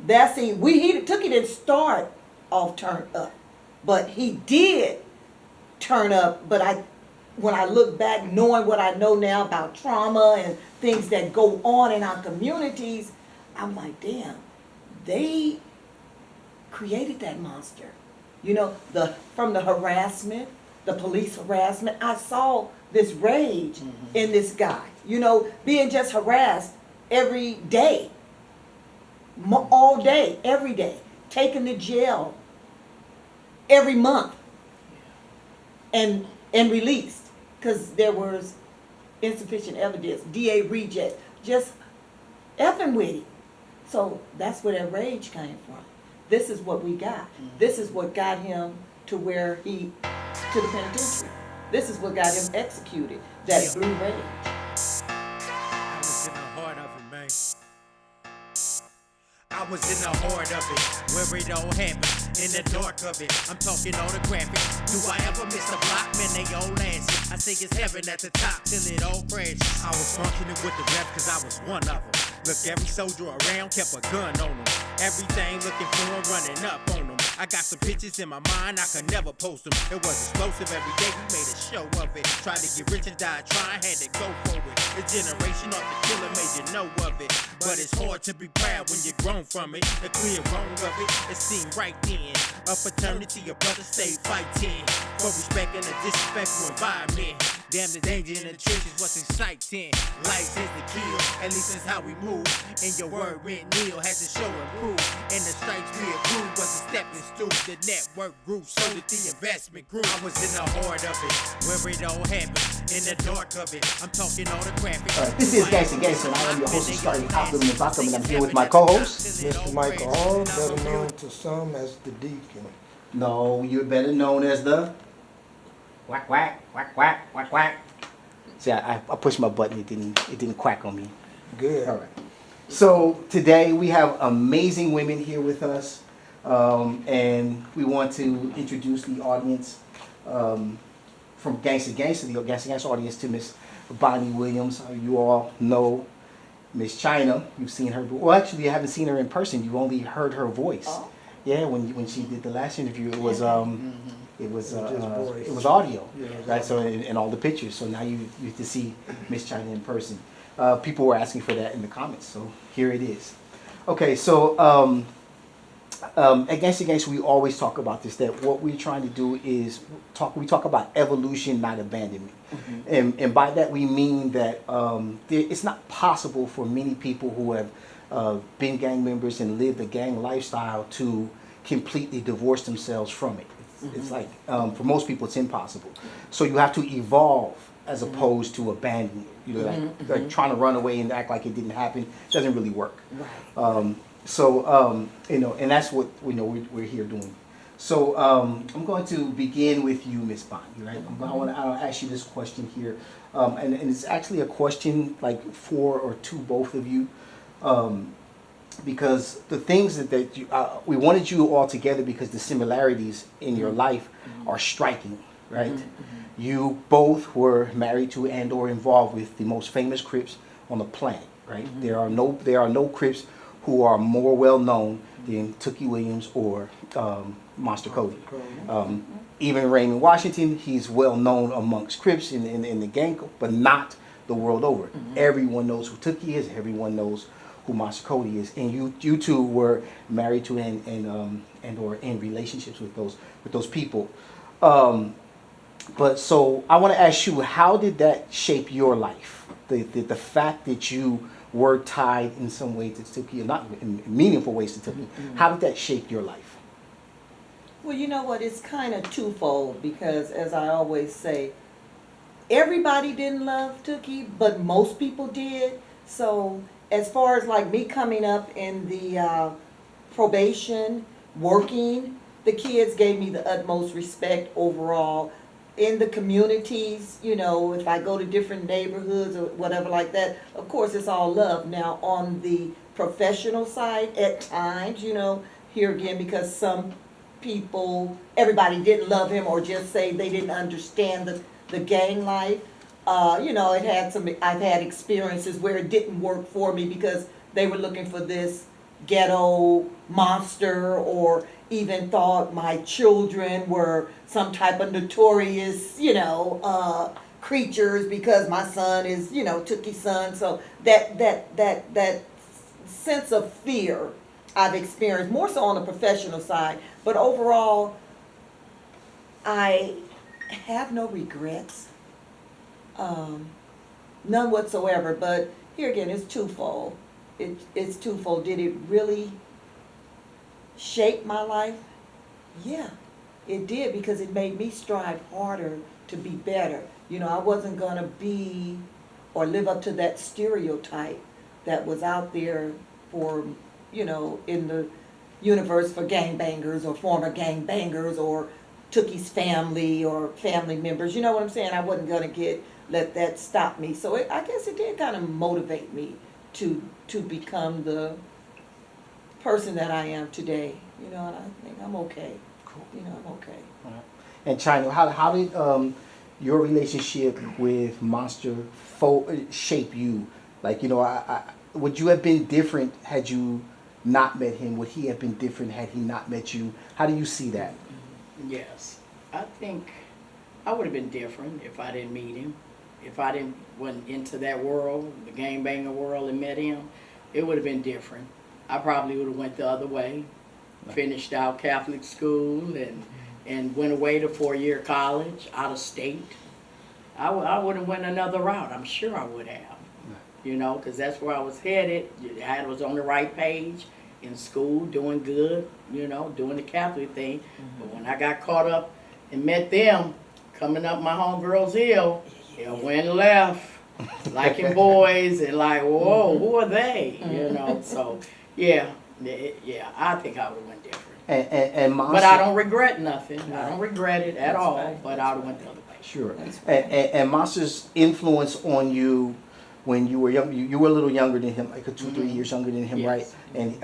That scene, Tookie didn't start off turned up, but he did turn up. But when I look back, knowing what I know now about trauma and things that go on in our communities, I'm like, damn, they created that monster. You know, from the harassment, the police harassment, I saw this rage in this guy. You know, being just harassed every day, all day, every day, taken to jail every month, and released because there was insufficient evidence, DA reject, just effing with him. So that's where that rage came from. This is what we got. This is what got him to where to the penitentiary. This is what got him executed, that blue rage. I was in the heart of it, man. I was in the heart of it, where it all happened, in the dark of it. I'm talking all the graphics. Do I ever miss a block? Man, they all answer. I think it's heaven at the top till it all crashes. I was functioning with the rep cause I was one of them. Look, every soldier around kept a gun on them. Everything looking for him, running up on them. I got some pictures in my mind, I could never post them. It was explosive every day, we made a show of it. Tried to get rich and died trying, had to go for it. The generation of the killer made you know of it. But it's hard to be proud when you're grown from it. The clear wrong of it seemed right then. A fraternity of brothers stay fighting for respect in a disrespectful environment. Damn, the danger in the trenches was exciting. Life is the kill, at least that's how we move. And your word went nil, had to show and prove. And the stripes we approved was a stepping stool. The network grew, so did the investment grew. I was in the heart of it, where it all happened, in the dark of it. I'm talking all the graphics. All right, this is Gangsta-Gangsta, and I am your host, starting Optimum and Bottom, and I'm here with my co-host, Mr. Michael Hall, better known to some as the Deacon. No, you're better known as the whack whack whack whack whack whack. See, I pushed my button. It didn't quack on me. Good. All right. So today we have amazing women here with us, and we want to introduce the audience from Gangsta-Gangsta, the Gangsta-Gangsta audience, to Miss Bonnie Williams. You all know Miss China. You've seen her. Well, actually, you haven't seen her in person. You've only heard her voice. Oh. Yeah, when she did the last interview, it was it was audio, Yeah, it was right? So and all the pictures. So now you get to see Miss China in person. People were asking for that in the comments, so here it is. Okay, so at Gangsta-Gangsta, we always talk about this, that what we're trying to do is we talk about evolution, not abandonment. And by that we mean that it's not possible for many people who have been gang members and lived a gang lifestyle to completely divorce themselves from it. It's like, for most people, it's impossible. So you have to evolve as opposed to abandon it. You know, like trying to run away and act like it didn't happen doesn't really work. Right. You know, and that's what we're here doing. So I'm going to begin with you, Miss Bonnie. Right? I'll ask you this question here, and it's actually a question like for or to both of you, because the things that you, we wanted you all together because the similarities in your life are striking. Right? You both were married to and or involved with the most famous Crips on the planet. Right? There are no Crips who are more well known than Tookie Williams or Monster Kody. Even Raymond Washington, he's well known amongst Crips in the gang, but not the world over. Everyone knows who Tookie is. Everyone knows who Monster Kody is. And you two were married to and or in relationships with those people. But so I want to ask you, how did that shape your life? The fact that you were tied in some way to Tookie, not in meaningful ways to Tookie. How did that shape your life? Well, you know what? It's kind of twofold because, as I always say, everybody didn't love Tookie, but most people did. So, as far as like me coming up in the probation, working, the kids gave me the utmost respect overall. In the communities, you know, if I go to different neighborhoods or whatever like that, of course it's all love. Now on the professional side, at times, you know, here again, because some people, everybody didn't love him or just say they didn't understand the gang life. You know, I've had experiences where it didn't work for me because they were looking for this ghetto monster, or even thought my children were some type of notorious, creatures because my son is, Tookie's son. So that sense of fear I've experienced more so on the professional side. But overall, I have no regrets, none whatsoever. But here again, it's twofold. It's twofold. Did it really shape my life? Yeah, it did, because it made me strive harder to be better. I wasn't gonna be or live up to that stereotype that was out there for, in the universe for gangbangers or former gangbangers or Tookie's family or family members. You know what I'm saying? I wasn't gonna let that stop me. So I guess it did kind of motivate me to become the person that I am today. And I think I'm okay. Cool. I'm okay. Right. And China, how did your relationship with Monster shape you? Like, would you have been different had you not met him? Would he have been different had he not met you? How do you see that? Yes, I think I would have been different if I didn't meet him. If I wasn't into that world, the gangbanger world, and met him, it would have been different. I probably would have went the other way, finished out Catholic school, and went away to 4-year college out of state. I would have went another route. I'm sure I would have. Because that's where I was headed. I was on the right page in school, doing good, doing the Catholic thing. But when I got caught up and met them, coming up my homegirl's hill, I went left, liking boys, and like, whoa, who are they? So, yeah, I think I would have went different. And Monster, but I don't regret nothing. I don't regret it at all, but I would have went the other way. Sure. And Monster's influence on you when you were young, you were a little younger than him, like 2-3 years younger than him, Yes. right? And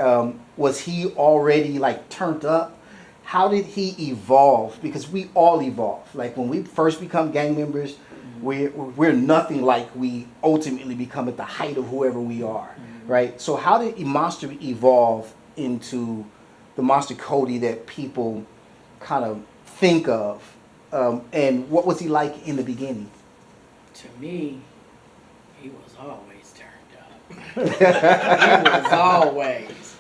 was he already like turned up? How did he evolve? Because we all evolve. Like when we first become gang members, we're nothing like we ultimately become at the height of whoever we are, right? So how did Monster evolve into the Monster Kody that people kind of think of? And what was he like in the beginning? To me, he was always turned up. He was always.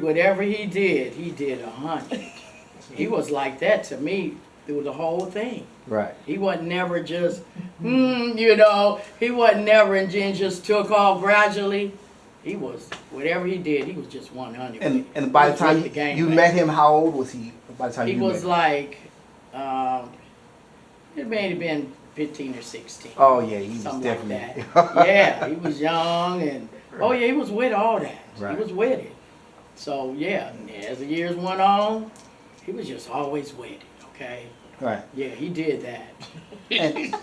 Whatever he did 100. He was like that to me through the whole thing. Right. He wasn't never just, he wasn't never and then just took off gradually. He was, whatever he did, he was just 100. And by the time you met him, how old was he? By the time he you was met him? like, it may have been 15 or 16. Oh yeah, he was something definitely. like that. Yeah, he was young and he was with all that. Right. He was with it. So yeah, as the years went on, he was just always with it. Okay. Right. Yeah, he did that. And,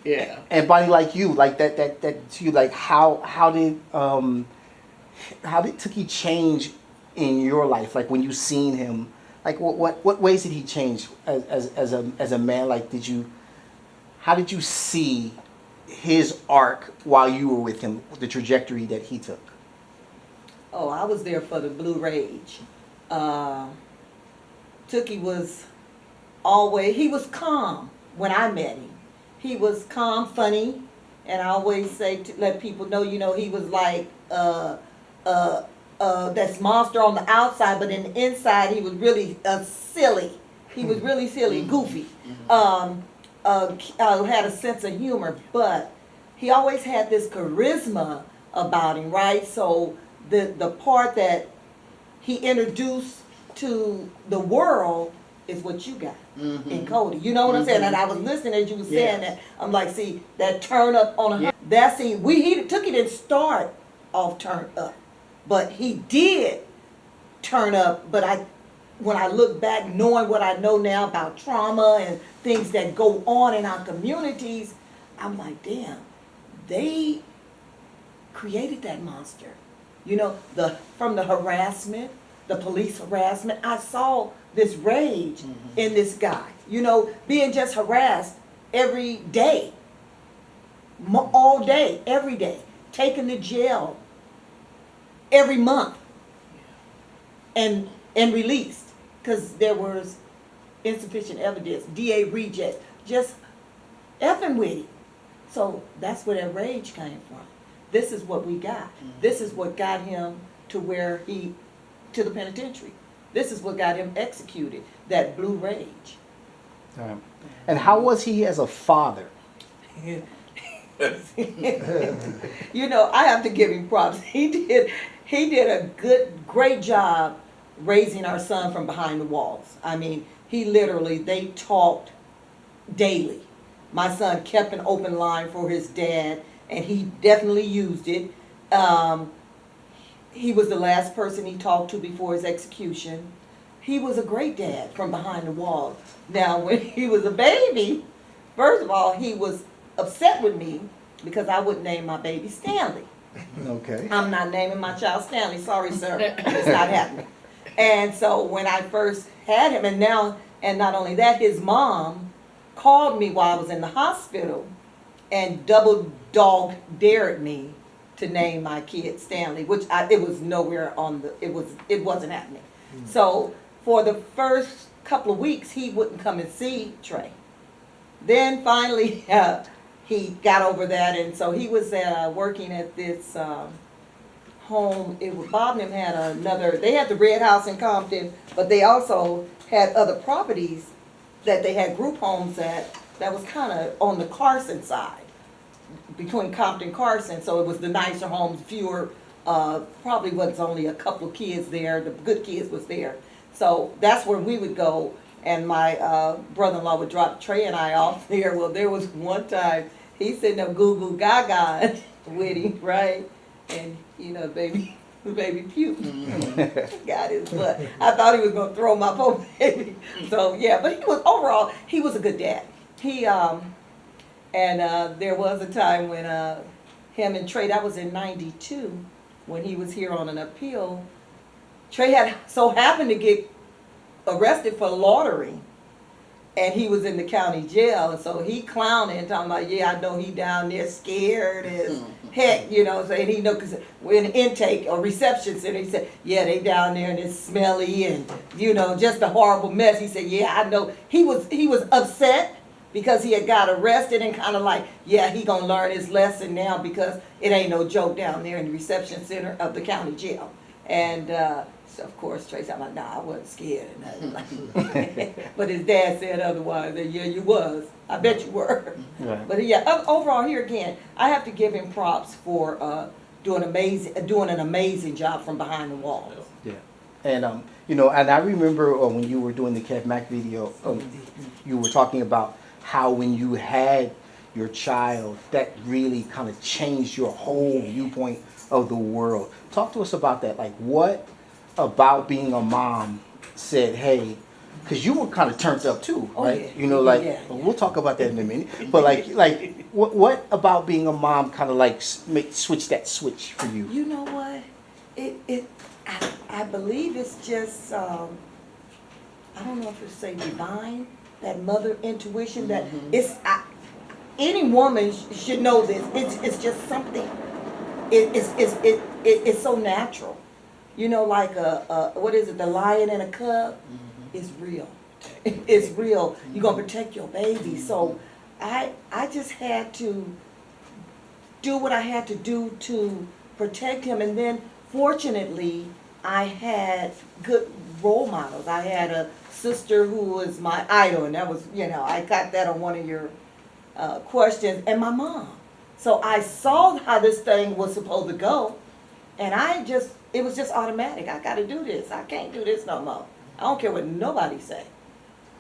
Yeah. and Bonnie, like you, like that to you, like how did Tookie change in your life? Like when you seen him, like what ways did he change as a man? Like how did you see his arc while you were with him, the trajectory that he took? Oh, I was there for the Blue Rage. Tookie was he was calm when I met him. He was calm, funny, and I always say to let people know, he was like that's Monster on the outside, but in the inside he was really silly. He was really silly, goofy. Had a sense of humor, but he always had this charisma about him, right? So the part that he introduced to the world is what you got in Kody. You know what I'm saying? And I was listening as you were saying that. I'm like, see, that turn up on a that scene. Tookie didn't start off turned up, but he did turn up. But when I look back, knowing what I know now about trauma and things that go on in our communities, I'm like, damn, they created that monster. From the harassment, the police harassment, I saw this rage in this guy. Being just harassed every day, all day, every day, taken to jail every month. and released because there was insufficient evidence, DA reject, just effing with him. So that's where that rage came from. This is what we got. This is what got him to where to the penitentiary. This is what got him executed, that blue rage. And how was he as a father? You know, I have to give him props. He did a great job raising our son from behind the walls. I mean, they talked daily. My son kept an open line for his dad, and he definitely used it. He was the last person he talked to before his execution. He was a great dad from behind the walls. Now, when he was a baby, first of all, he was upset with me because I wouldn't name my baby Stanley. Okay. I'm not naming my child Stanley. Sorry, sir. It's not happening. And so when I first had him, and not only that, his mom called me while I was in the hospital and double dog dared me to name my kid Stanley, which it was nowhere it wasn't happening. So for the first couple of weeks, he wouldn't come and see Trey. Then finally, he got over that, and so he was working at this home. Bob and him had they had the Red House in Compton, but they also had other properties that they had group homes that was kind of on the Carson side, between Compton and Carson, so it was the nicer homes, fewer, probably was only a couple of kids there, the good kids was there. So that's where we would go, and my brother-in-law would drop Trey and I off there. Well, there was one time, he's sitting up goo-goo gaga with him, right? And, you know, the baby puked. Got his butt. I thought he was going to throw my poor baby. So, yeah, but overall, he was a good dad. There was a time when him and Trey, that was in 92, when he was here on an appeal. Trey had so happened to get arrested for loitering, and he was in the county jail, and so he clowning and talking about, yeah, I know he down there scared as heck, you know, and he know, because we're in intake or reception center, he said, yeah, they down there and it's smelly and, you know, just a horrible mess. He said, yeah, I know. He was upset because he had got arrested and kind of like, yeah, he gonna learn his lesson now because it ain't no joke down there in the reception center of the county jail. And so of course Trey's like, nah, I wasn't scared or nothing. But his dad said otherwise. That, yeah, you was. I bet you were. Right. But yeah, overall here again, I have to give him props for doing an amazing job from behind the walls. Yeah. And you know, and I remember when you were doing the Kev Mack video, you were talking about how when you had your child, that really kind of changed your whole viewpoint of the world. Talk to us about that. Like, what about being a mom said, hey, because you were kind of turned up too, right? Yeah. You know, like, we'll talk about that in a minute. But like, what about being a mom kind of like switch that switch for you? You know what? I believe it's just, I don't know if it's say divine, that mother intuition that any woman should know this. It's just something. It's so natural. You know, like what is it? The lion and a cub is real. It's real. You're gonna protect your baby. So I just had to do what I had to do to protect him, and then fortunately I had good role models. I had a sister who was my idol, and that was, you know, I got that on one of your questions, and my mom. So I saw how this thing was supposed to go, and it was just automatic. I got to do this. I can't do this no more. I don't care what nobody say.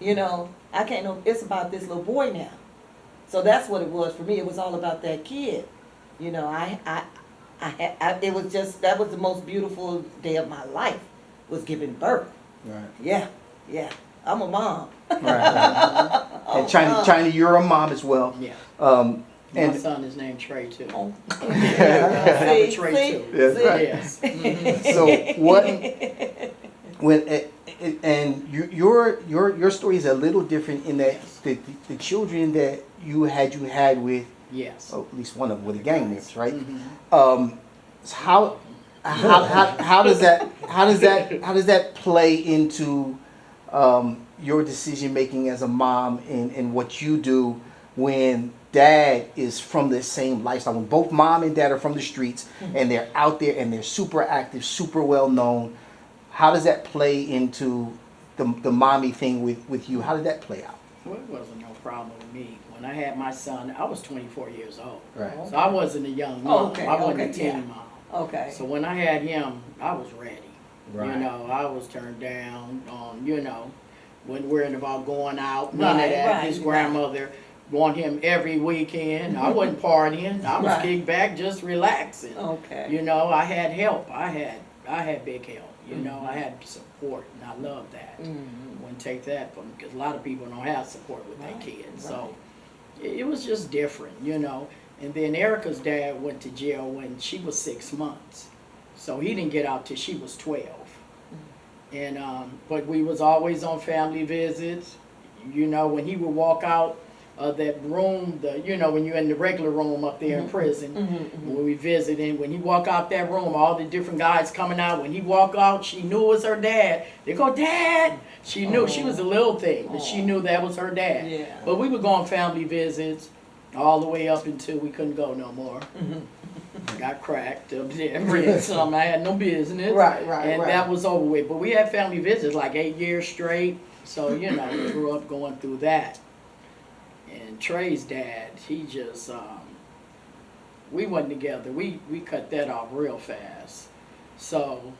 You know, I can't know. It's about this little boy now. So that's what it was for me. It was all about that kid. You know, it was just, that was the most beautiful day of my life, was giving birth. Right. Yeah. I'm a mom. Right. And China, you're a mom as well. Yeah. And my son is named Trey too. Oh. I have a Trey too. Yes, right. Yes. So your story is a little different in that the children that you had with, yes, at least one of them with the gang members, right? Mm-hmm. how does that play into your decision making as a mom and what you do when dad is from the same lifestyle? When both mom and dad are from the streets and they're out there and they're super active, super well known, how does that play into the mommy thing with you? How did that play out? Well, it wasn't no problem with me. When I had my son, I was 24 years old. Right. So I wasn't a young mom. Okay, I wasn't a okay, teen yeah. mom. Okay. So when I had him, I was ready. Right. You know, I was turned down on, you know, wasn't worried about going out, none Right, of that. right, His right. grandmother want him every weekend. I wasn't partying. I was Right. kicked back, just relaxing. Okay. You know, I had help. I had big help. You know, I had support, and I love that. Wouldn't take that from, because a lot of people don't have support with their Right, kids. right. So it was just different, you know. And then Erica's dad went to jail when she was 6 months, so he didn't get out till she was 12. And but we was always on family visits. You know, when he would walk out of that room, you know, when you're in the regular room up there in prison, when we visited, when he walk out that room, all the different guys coming out, when he walk out, she knew it was her dad. They go, Dad! She knew, she was a little thing, but she knew that was her dad. Yeah. But we would go on family visits all the way up until we couldn't go no more. Got cracked up there, read something I had no business. Right, And right. that was over with. But we had family visits like 8 years straight. So, you know, we grew up going through that. And Trey's dad, he just, we wasn't together. We cut that off real fast. So,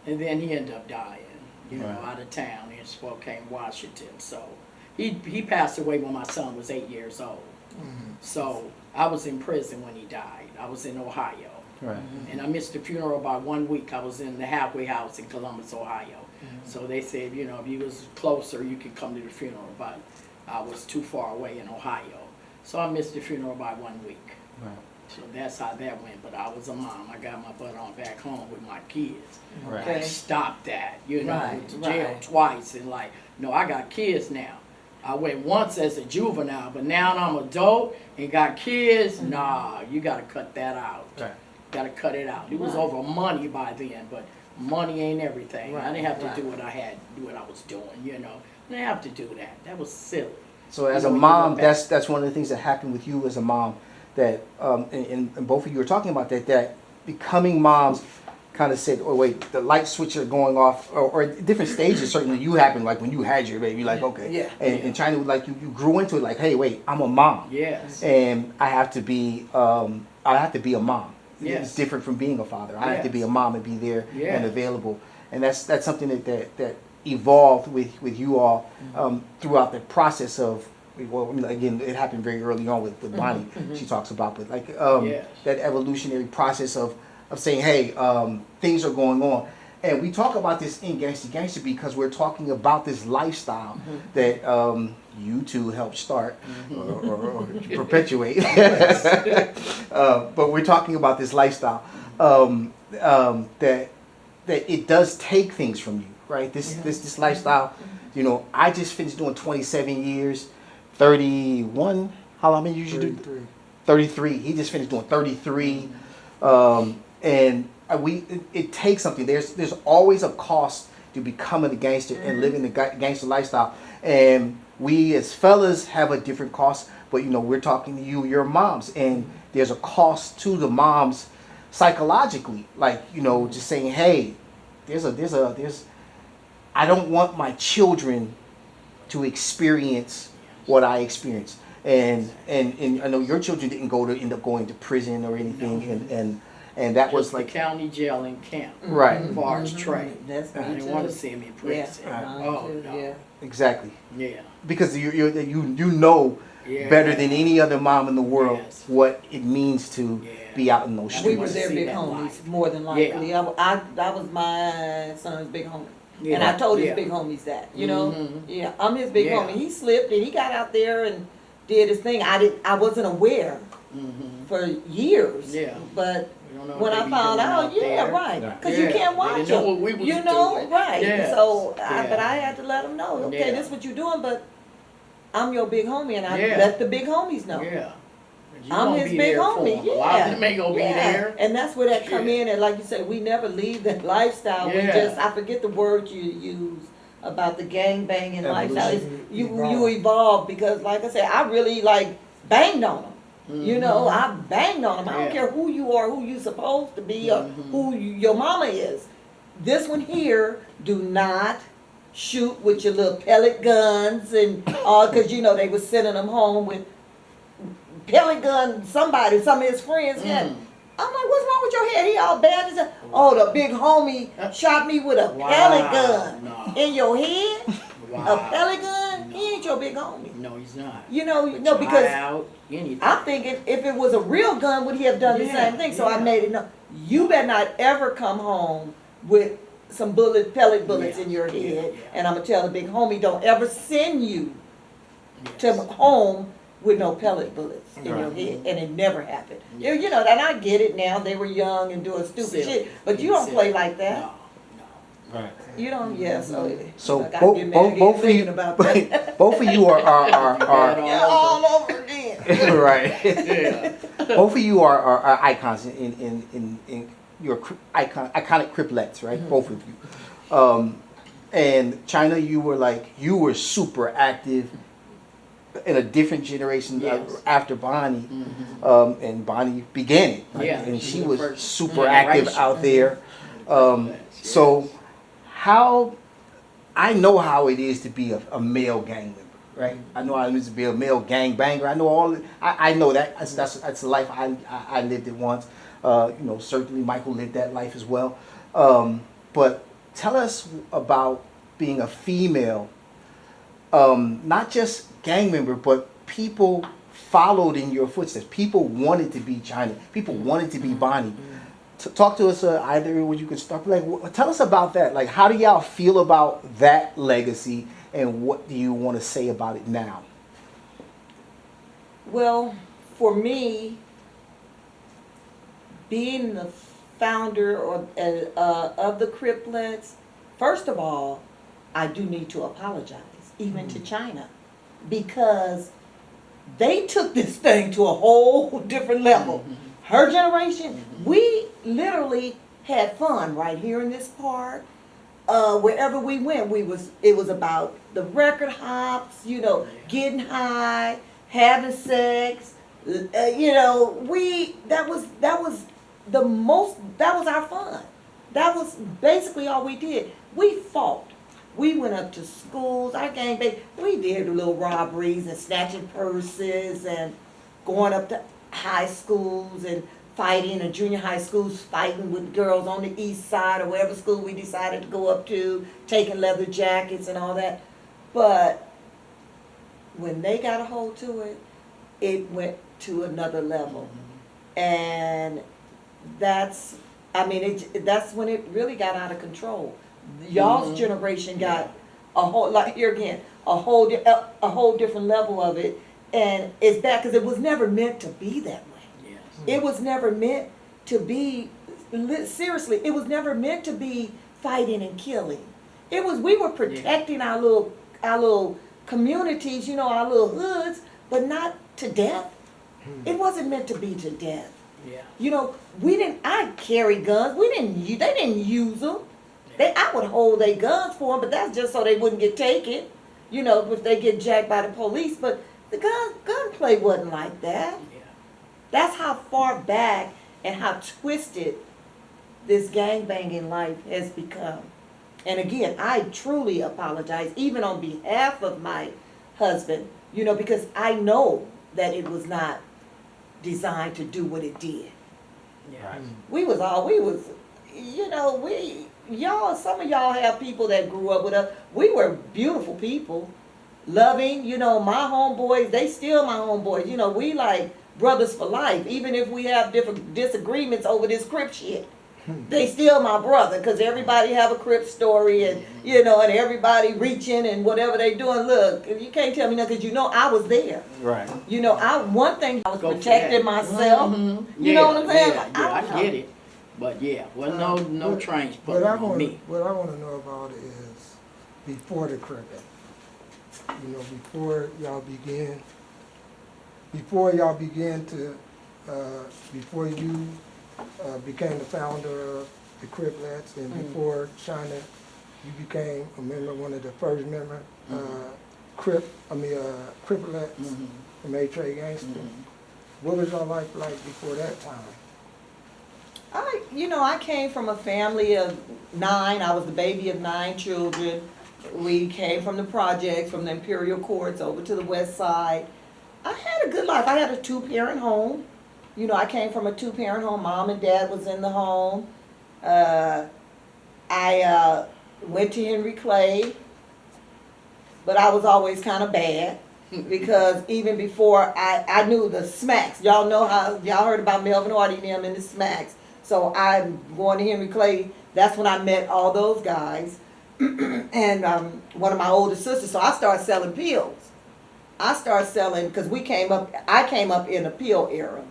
and then he ended up dying, you know, Right. out of town in Spokane, Washington. So he passed away when my son was 8 years old. So I was in prison when he died. I was in Ohio. Right. And I missed the funeral by 1 week. I was in the halfway house in Columbus, Ohio. So they said, you know, if you was closer, you could come to the funeral, but I was too far away in Ohio. So I missed the funeral by 1 week. Right. So that's how that went. But I was a mom. I got my butt on back home with my kids. Right. I stopped that, you know, Right, went to jail right. twice and like, no, I got kids now. I went once as a juvenile, but now I'm adult and got kids. Nah, you got to cut that out. Right. Got to cut it out. It was Right. over money by then, but money ain't everything. I Right, didn't have to right. do what I had, do what I was doing, you know. I didn't have to do that. That was silly. So as You a know, when you mom, look back. that's one of the things that happened with you as a mom. That and both of you were talking about that becoming moms kind of said, oh wait, the light switch are going off, or at different stages. Certainly, you happened like when you had your baby, like okay, Yeah. and trying to like you grew into it, like hey, wait, I'm a mom, Yes. and I have to be a mom. Yes. It's different from being a father. I have to be a Yes. mom and be there Yes. and available, and that's something that evolved with you all throughout the process of. Well, again, it happened very early on with Bonnie. She talks about, but like Yes. that evolutionary process of saying, hey, things are going on, and we talk about this in Gangsta-Gangsta because we're talking about this lifestyle that you two helped start or perpetuate. But we're talking about this lifestyle that it does take things from you, right? This lifestyle. You know, I just finished doing 27 years. 31, how long you usually do? 33. He just finished doing 33. And it takes something. There's always a cost to becoming a gangster and living the gangster lifestyle. And we as fellas have a different cost, but you know, we're talking to you, your moms, and there's a cost to the moms psychologically. Like, you know, just saying, hey, there's I don't want my children to experience what I experienced, and I know your children didn't end up going to prison or anything, and that was Just like the county jail in camp. right, As far as Trey. That's I me didn't too. want to see him in prison. Yeah. Oh, Mine too, no. yeah. exactly, Yeah. because you know Yeah. better than any other mom in the world Yes. what it means to Yeah. be out in those We We streets. were to their see big that homies, life. more than likely. Yeah. That was my son's big homie. Yeah. And I told his Yeah. big homies that, you know? Mhm. Yeah, I'm his big Yeah. homie. He slipped and he got out there and did his thing. I wasn't aware Mhm. for years. Yeah. But We don't know when what I they be found doing out, out yeah, there. right. Yeah. Because you Yeah. can't They watch didn't know them. what we was You know, doing. right. Yes. So, Yeah. but I had to let them know, okay, Yeah. this is what you're doing, but I'm your big homie, and I Yeah. let the big homies know. Yeah. You I'm gonna his be big there for homie. him. Yeah. A lot of them ain't gonna be there. And that's where that come Shit. in, and like you said, we never leave that lifestyle. We Yeah. just, I forget the word you use about the gang banging lifestyle. It's, Evolution. you evolve because, like I said, I really like banged on them. You know, I banged on them. I don't Yeah. care who you are, who you supposed to be, or Mhm. who your mama is. This one here, do not shoot with your little pellet guns and all, because you know they was sending them home with pellet gun. Some of his friends had. Mm. I'm like, what's wrong with your head? He all bad as a, oh, the big homie shot me with a pellet gun No. in your head. Wow. A pellet gun? He ain't your big homie. No, he's not. You know, Put no, your because eye out, anything. I'm thinking if it was a real gun, would he have done the Yeah, same thing? So I yeah. made it know. You better not ever come home with some pellet bullets Yeah, in your head. yeah, yeah. And I'm gonna tell the big homie, don't ever send you to Yes. home with no pellet bullets in your Right. head, and it never happened. Yeah. You know, and I get it now. They were young and doing stupid Silly. shit, but you It's don't play silly. like that. No, no. Right. You don't. Yeah. So. So I gotta both get mad both again both of thinking you about that. both of you are Yeah, all over again. right. Yeah. Both of you are icons in your iconic Criplettes, right? Both of you. And China, you were super active in a different generation Yes. after Bonnie, and Bonnie began it, right? Yeah, and she she was was the first super active generation. out there. Yes. So how I know how it is to be a male gang member, right? I know how it is to be a male gang banger. I know I know that that's the life I lived it once. You know, certainly Michael lived that life as well. But tell us about being a female, not just gang member, but people followed in your footsteps. People wanted to be China. People wanted to be Bonnie. Talk to us, either when you could start. Tell us about that. Like, how do y'all feel about that legacy, and what do you want to say about it now? Well, for me, being the founder of the Cripplettes, first of all, I do need to apologize, even to China, because they took this thing to a whole different level. Her generation, we literally had fun right here in this park. Wherever we went, it was about the record hops, you know, getting high, having sex. You know, that was our fun. That was basically all we did. We fought. We went up to schools, our gangbang. We did little robberies and snatching purses and going up to high schools and fighting, and junior high schools fighting with girls on the east side or wherever school we decided to go up to, taking leather jackets and all that. But when they got a hold to it, it went to another level. And that's when it really got out of control. Y'all's generation got a whole, like here again, a whole different level of it. And it's bad because it was never meant to be that way. Yes. It was never meant to be, seriously, it was never meant to be fighting and killing. We were protecting our little communities, you know, our little hoods, but not to death. It wasn't meant to be to death. Yeah. You know, I carry guns. They didn't use them. I would hold their guns for them, but that's just so they wouldn't get taken, you know, if they get jacked by the police. But the gunplay wasn't like that. Yeah. That's how far back and how twisted this gangbanging life has become. And again, I truly apologize, even on behalf of my husband, you know, because I know that it was not designed to do what it did. Yeah. Some of y'all have people that grew up with us. We were beautiful people, loving, you know, my homeboys, they still my homeboys. You know, we like brothers for life, even if we have different disagreements over this Crip shit. They still my brother, because everybody have a Crip story, and, you know, and everybody reaching and whatever they doing. Look, you can't tell me nothing, because you know I was there. Right. You know, one thing, I was Go for protecting that. myself. Mm-hmm. You know what I'm saying? Yeah, Like, yeah, I don't know. get it. But yeah, well, no trains put on me. What I want to know about is before the Crippet. You know, before y'all began, before y'all began to, before you became the founder of the Criplettes, and before China, you became a member, one of the first members, Criplettes from Gangsta. What was your life like before that time? I came from a family of 9. I was the baby of 9 children. We came from the projects, from the Imperial Courts over to the West Side. I had a good life. I had a 2-parent home. I came from a 2-parent home. Mom and Dad was in the home. I went to Henry Clay, but I was always kind of bad because even before I knew the Smacks. Y'all know how, y'all heard about Melvin Hardy and them and the Smacks. So I'm going to Henry Clay. That's when I met all those guys. And one of my older sisters, so I started selling pills. I started selling, because I came up in the pill era.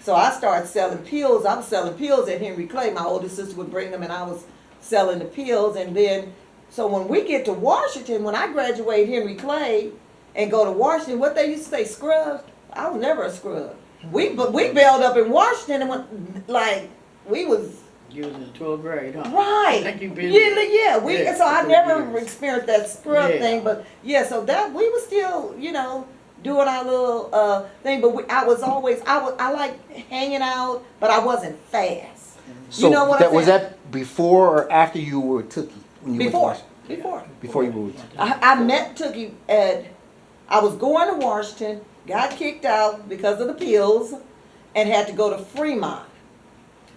So I started selling pills. I was selling pills at Henry Clay. My older sister would bring them and I was selling the pills. And then, so when we get to Washington, when I graduate Henry Clay and go to Washington, what they used to say, scrubs? I was never a scrub. We bailed up in Washington and went, like, we was... You was in the 12th grade, huh? Right. I think you been Yeah. So I never years. experienced that scrub thing, but yeah. So that we were still, doing our little thing. But I like hanging out, but I wasn't fast. So You know what I'm was saying? that before or after you were Tookie? When you went to Washington? Before you were with Tookie. I met Tookie I was going to Washington, got kicked out because of the pills, and had to go to Fremont.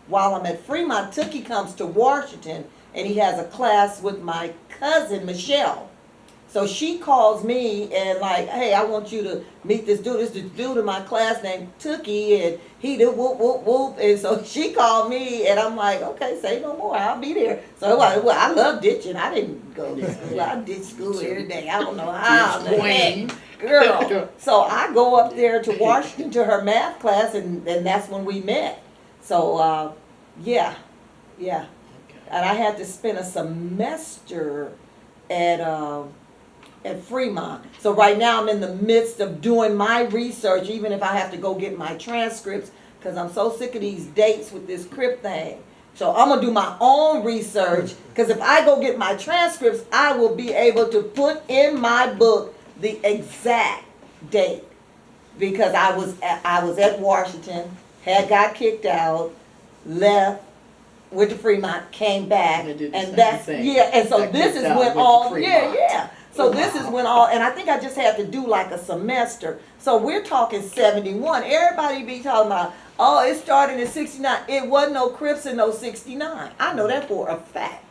While I'm at Fremont, Tookie comes to Washington, and he has a class with my cousin, Michelle. So she calls me and like, hey, I want you to meet this dude. This dude in my class named Tookie, and he did whoop, whoop, whoop. And so she called me, and I'm like, okay, say no more. I'll be there. So I love ditching. I didn't go to school. I ditched school every day. I don't know how. Girl. So I go up there to Washington to her math class, and that's when we met. So, yeah. And I had to spend a semester at Fremont. So right now I'm in the midst of doing my research, even if I have to go get my transcripts, because I'm so sick of these dates with this Crip thing. So I'm going to do my own research, because if I go get my transcripts, I will be able to put in my book the exact date. Because I was at Washington, got kicked out, left, went to Fremont, came back, and that's and so this is when all So this is when all, and I think I just had to do like a semester. So we're talking 71. Everybody be talking about, oh, it started in 69. It wasn't no Crips in no 69. I know that for a fact.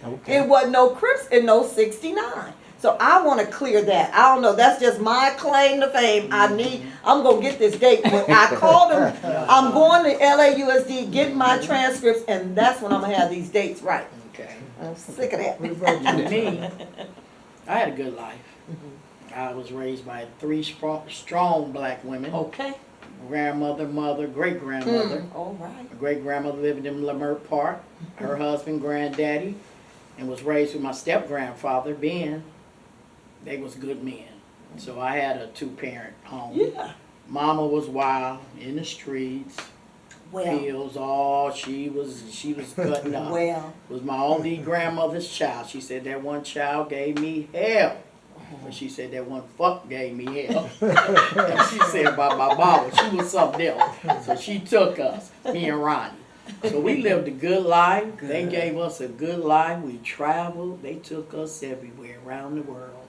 Okay. It wasn't no Crips in no 69. So I want to clear that. I don't know. That's just my claim to fame. I'm going to get this date. When I called them, I'm going to LAUSD, get my transcripts, and that's when I'm going to have these dates right. Okay. I'm sick of that. What about you? Me, I had a good life. I was raised by 3 strong black women. Okay. Grandmother, mother, great-grandmother. All right. My great-grandmother lived in Leimert Park. Her husband, granddaddy, and was raised with my step-grandfather, Ben. They was good men. So I had a 2-parent home. Yeah. Mama was wild in the streets. Well. Pills, she was cutting up. Well. Was my only grandmother's child. She said that one child gave me hell. But she said that one fuck gave me hell. And she said about my mama, she was something else. So she took us, me and Ronnie. So we lived a good life. Good. They gave us a good life. We traveled. They took us everywhere around the world.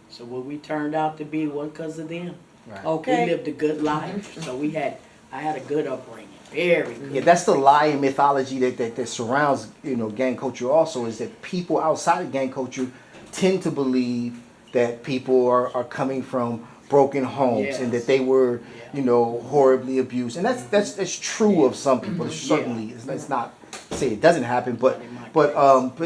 So what we turned out to be was because of them. Right. Okay. We lived a good life. So I had a good upbringing. Very good. Yeah, that's the lie and mythology that surrounds gang culture. Also, is that people outside of gang culture tend to believe that people are coming from broken homes and that they were horribly abused, and that's true of some people. It's certainly it's not say it doesn't happen, but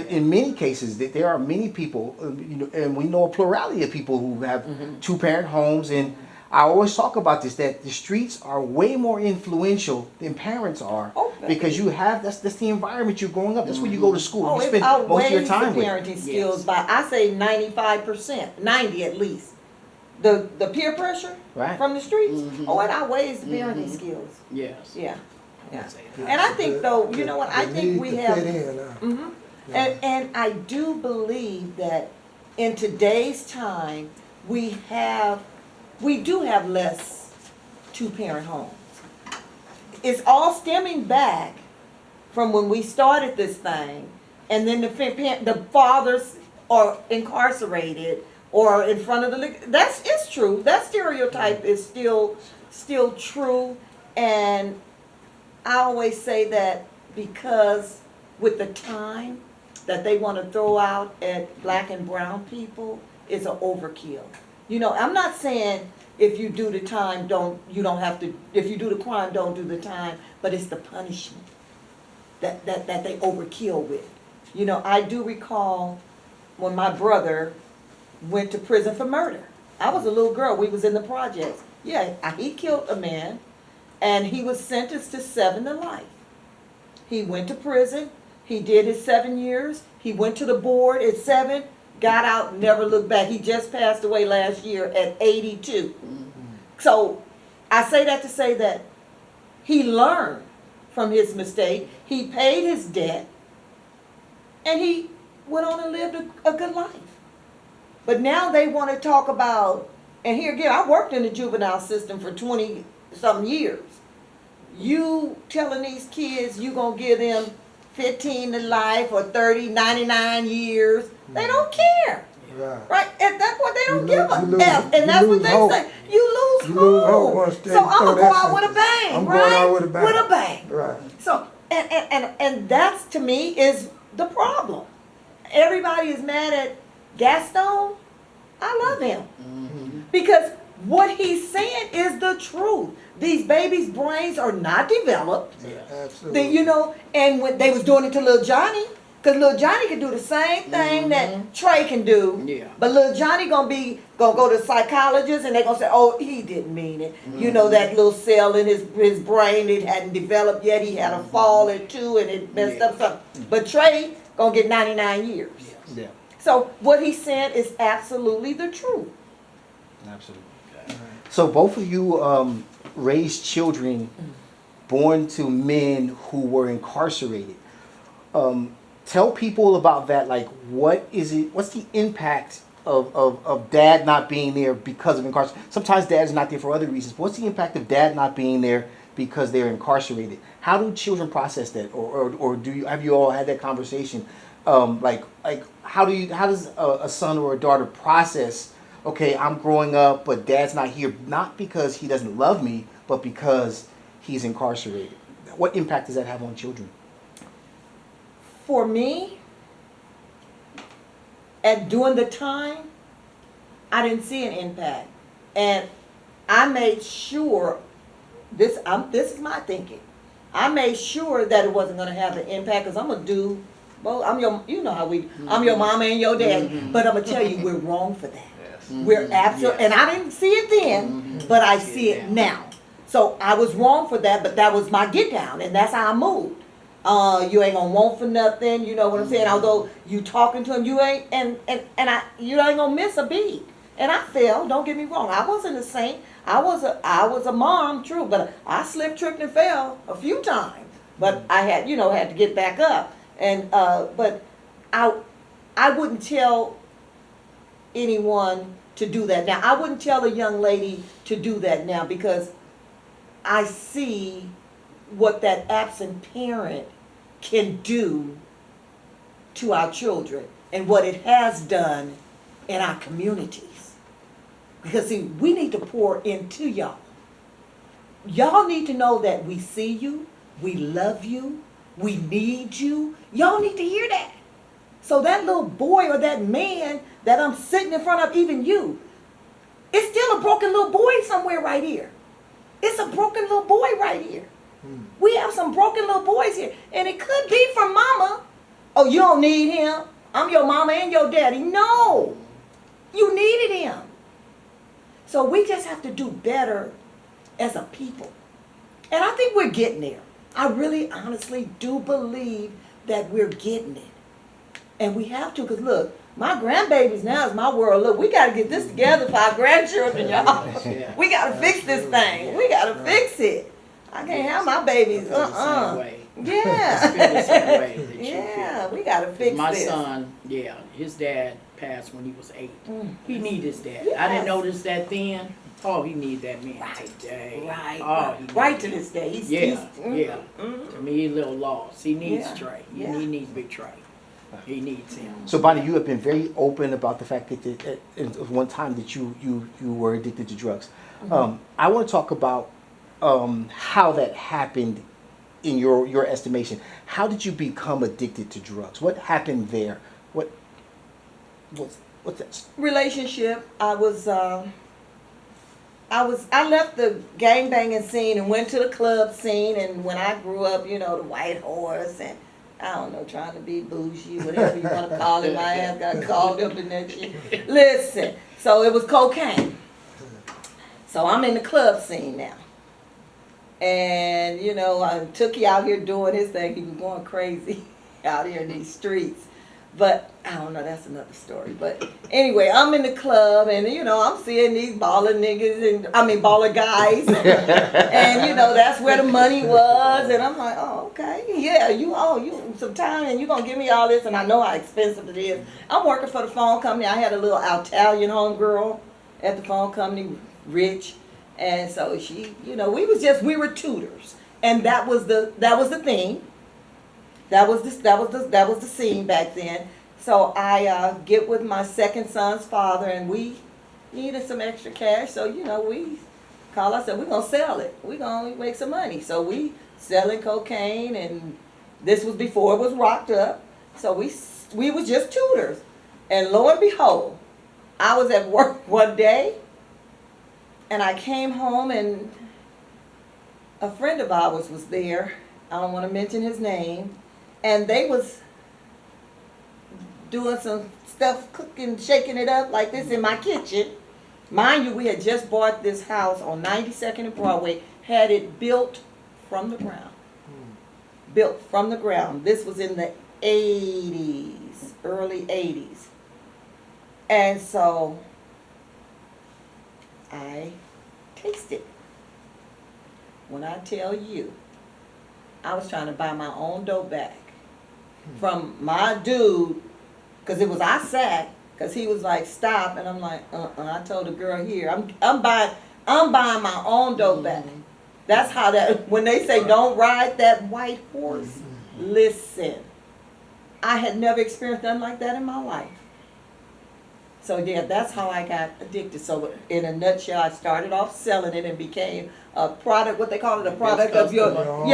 in many cases there are many people and we know a plurality of people who have 2-parent homes. And I always talk about this, that the streets are way more influential than parents are, because you have that's the environment you're growing up. That's where you go to school. You spend most of your time with. Parenting skills by, I say 95%, 90 at least. The peer pressure Right. from the streets. Mhm. Oh, it outweighs the parenting skills. Yes. Yeah, yeah. And I think though, you know what? I The think need we to have. fit in, Mhm. Yeah. And I do believe that in today's time, we do have less two-parent homes. It's all stemming back from when we started this thing, and then the fathers are incarcerated or in front of the it's true. That stereotype is still true, and I always say that because with the time that they want to throw out at black and brown people is an overkill. You know, I'm not saying if you do the time, you don't have to, if you do the crime, don't do the time, but it's the punishment that they overkill with. You know, I do recall when my brother went to prison for murder. I was a little girl, we was in the projects. Yeah, he killed a man, and he was sentenced to 7 to life. He went to prison, he did his 7 years, he went to the board at 7, got out, never looked back. He just passed away last year at 82. So I say that to say that he learned from his mistake, he paid his debt, and he went on and lived a good life. But now they want to talk about, and here again, I worked in the juvenile system for 20-something years. You telling these kids you going to give them 15 to life or 30, 99 years, they don't care. Right. Right? And that's what they don't You give lose- a F. And that's what lose they hope. say. You lose You lose hope hope. once they So I'm throw going to that go out with a sentence. bang, I'm right? going out with a bang. With a bang. Right. So, and that's to me is the problem. Everybody is mad at Gaston. I love him. Because what he's saying is the truth. These babies' brains are not developed. Absolutely. You know, and when they was doing it to little Johnny, because little Johnny can do the same thing that Trey can do. Yeah. But little Johnny gonna go to psychologists, and they gonna say, oh, he didn't mean it. You know, that little cell in his brain, it hadn't developed yet. He had a fall at 2 and it messed up something. But Trey gonna get 99 years. Yeah, So what he said is absolutely the truth. absolutely. So both of you raised children born to men who were incarcerated. Tell people about that. Like, what is it? What's the impact of dad not being there because of incarceration? Sometimes dad's not there for other reasons. But what's the impact of dad not being there because they're incarcerated? How do children process that, or have you all had that conversation? Like how does a son or a daughter process? Okay, I'm growing up, but dad's not here, not because he doesn't love me, but because he's incarcerated. What impact does that have on children? For me, at doing the time, I didn't see an impact, and I made sure this is my thinking. I made sure that it wasn't going to have an impact because I'm gonna do. Well, I'm your mama and your daddy, but I'm gonna tell you we're wrong for that. We're absolutely, and I didn't see it then, but I see it now. So I was wrong for that, but that was my get down, and that's how I moved. You ain't gonna want for nothing, you know what I'm saying? Although you talking to him, you ain't, you ain't gonna miss a beat. And I fell. Don't get me wrong. I wasn't a saint. I was a mom, true, but I slipped, tripped, and fell a few times. But I had to get back up. And but I wouldn't tell anyone to do that now. I wouldn't tell a young lady to do that now because I see what that absent parent can do to our children and what it has done in our communities. Because see, we need to pour into y'all. Y'all need to know that we see you, we love you, we need you. Y'all need to hear that. So that little boy or that man that I'm sitting in front of, even you, it's still a broken little boy somewhere right here. It's a broken little boy right here. We have some broken little boys here. And it could be from mama. Oh, you don't need him. I'm your mama and your daddy. No. You needed him. So we just have to do better as a people. And I think we're getting there. I really honestly do believe that we're getting it. And we have to, because look, My grandbabies now is my world. Look, we got to get this together for our grandchildren, y'all. Yeah. We got to fix this thing. We got to fix it. I can't have my babies. I feel the same way. I feel the Yeah. same way that you Yeah, feel. we got to 'Cause fix my this. son, yeah, his dad passed when he was 8. He needed his dad. I Yes. didn't notice that then. Oh, he need that man Right. today. Right. Oh, he Right need to him. this day. He's, Yeah, he's, yeah. To me, he's a little lost. He needs Yeah, Trey. yeah. He needs Big Trey. He needs him. So, Bonnie, you have been very open about the fact that at one time that you were addicted to drugs. I want to talk about how that happened in your estimation. How did you become addicted to drugs? What happened there? What's that? relationship. I left the gangbanging scene and went to the club scene, and when I grew up, you know, the White Horse and I don't know, trying to be bougie, whatever you want to call it. My ass got called up in that shit. Listen, so it was cocaine. So I'm in the club scene now. And, you know, Tookie out here doing his thing. He was going crazy out here in these streets. But, I don't know, that's another story. But anyway, I'm in the club and, you know, I'm seeing these baller niggas baller guys. And, you know, that's where the money was. And I'm like, oh, okay. Yeah, you some time and you going to give me all this. And I know how expensive it is. I'm working for the phone company. I had a little Italian homegirl at the phone company, rich. And so she, you know, we were tutors. And that was the thing. That was the scene back then. So I get with my second son's father, and we needed some extra cash. So you know, we call ourselves, we're gonna sell it. We're gonna make some money. So we selling cocaine, and this was before it was rocked up. So we was just tutors, and lo and behold, I was at work one day, and I came home, and a friend of ours was there. I don't want to mention his name. And they was doing some stuff, cooking, shaking it up like this in my kitchen. Mind you, we had just bought this house on 92nd and Broadway, had it built from the ground. Built from the ground. This was in the 80s, early 80s. And so I tasted. When I tell you, I was trying to buy my own dope bag from my dude, because it was I sat, because he was like, stop, and I'm like, I told the girl here, I'm buying my own dope bag. That's how that, when they say don't ride that white horse, listen, I had never experienced nothing like that in my life. So yeah, that's how I got addicted. So in a nutshell, I started off selling it and became a product, what they call it, a product of your,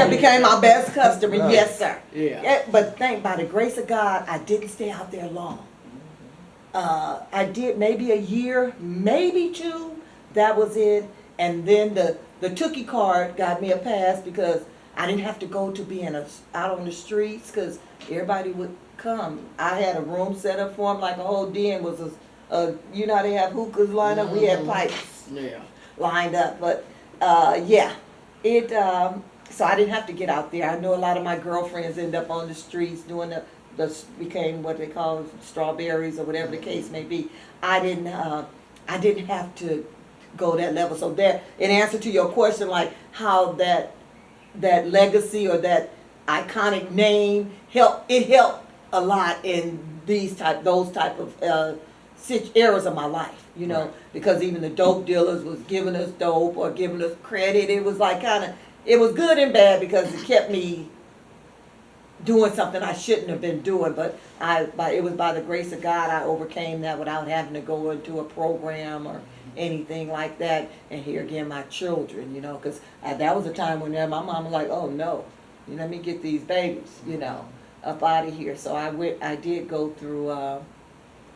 became my best customer. Yes, sir. Yeah. But by the grace of God, I didn't stay out there long. I did maybe a year, maybe 2. That was it. And then the Tookie card got me a pass because I didn't have to go to being out on the streets because everybody would come. I had a room set up for them like a whole den was you know how they have hookahs lined up? We had pipes lined up. But so I didn't have to get out there. I know a lot of my girlfriends end up on the streets doing became what they call strawberries or whatever the case may be. I didn't have to go that level. So that, in answer to your question, like how that legacy or that iconic name helped a lot in those type of eras of my life, you know, because even the dope dealers was giving us dope or giving us credit. It was like it was good and bad because it kept me doing something I shouldn't have been doing, but it was by the grace of God I overcame that without having to go into a program or anything like that. And here again, my children, you know, because that was a time when my mom was like, oh no, you let me get these babies, you know, up out of here. So I did go through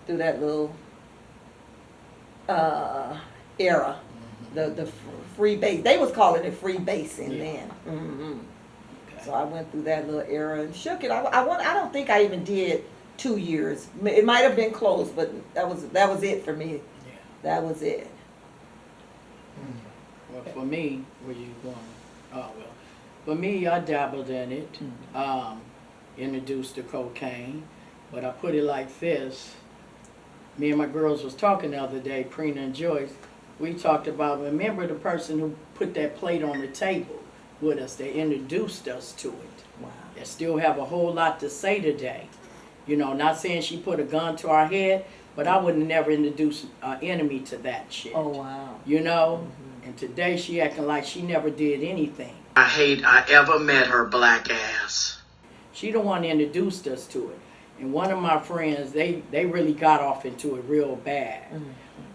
that little era, the free base. They was calling it free basing then. Mm-hmm. So I went through that little era and shook it. I don't think I even did 2 years. It might have been close, but that was it for me. Yeah. That was it. Well, for me, where you going? Oh well, for me, I dabbled in it. Introduced to cocaine, but I put it like this: Me and my girls was talking the other day, Prina and Joyce. We talked about, remember the person who put that plate on the table with us, they introduced us to it. Wow. They still have a whole lot to say today. You know, not saying she put a gun to our head, but I would never introduce an enemy to that shit. Oh, wow. You know? And today she acting like she never did anything. I hate I ever met her black ass. She the one that introduced us to it. And one of my friends, they really got off into it real bad.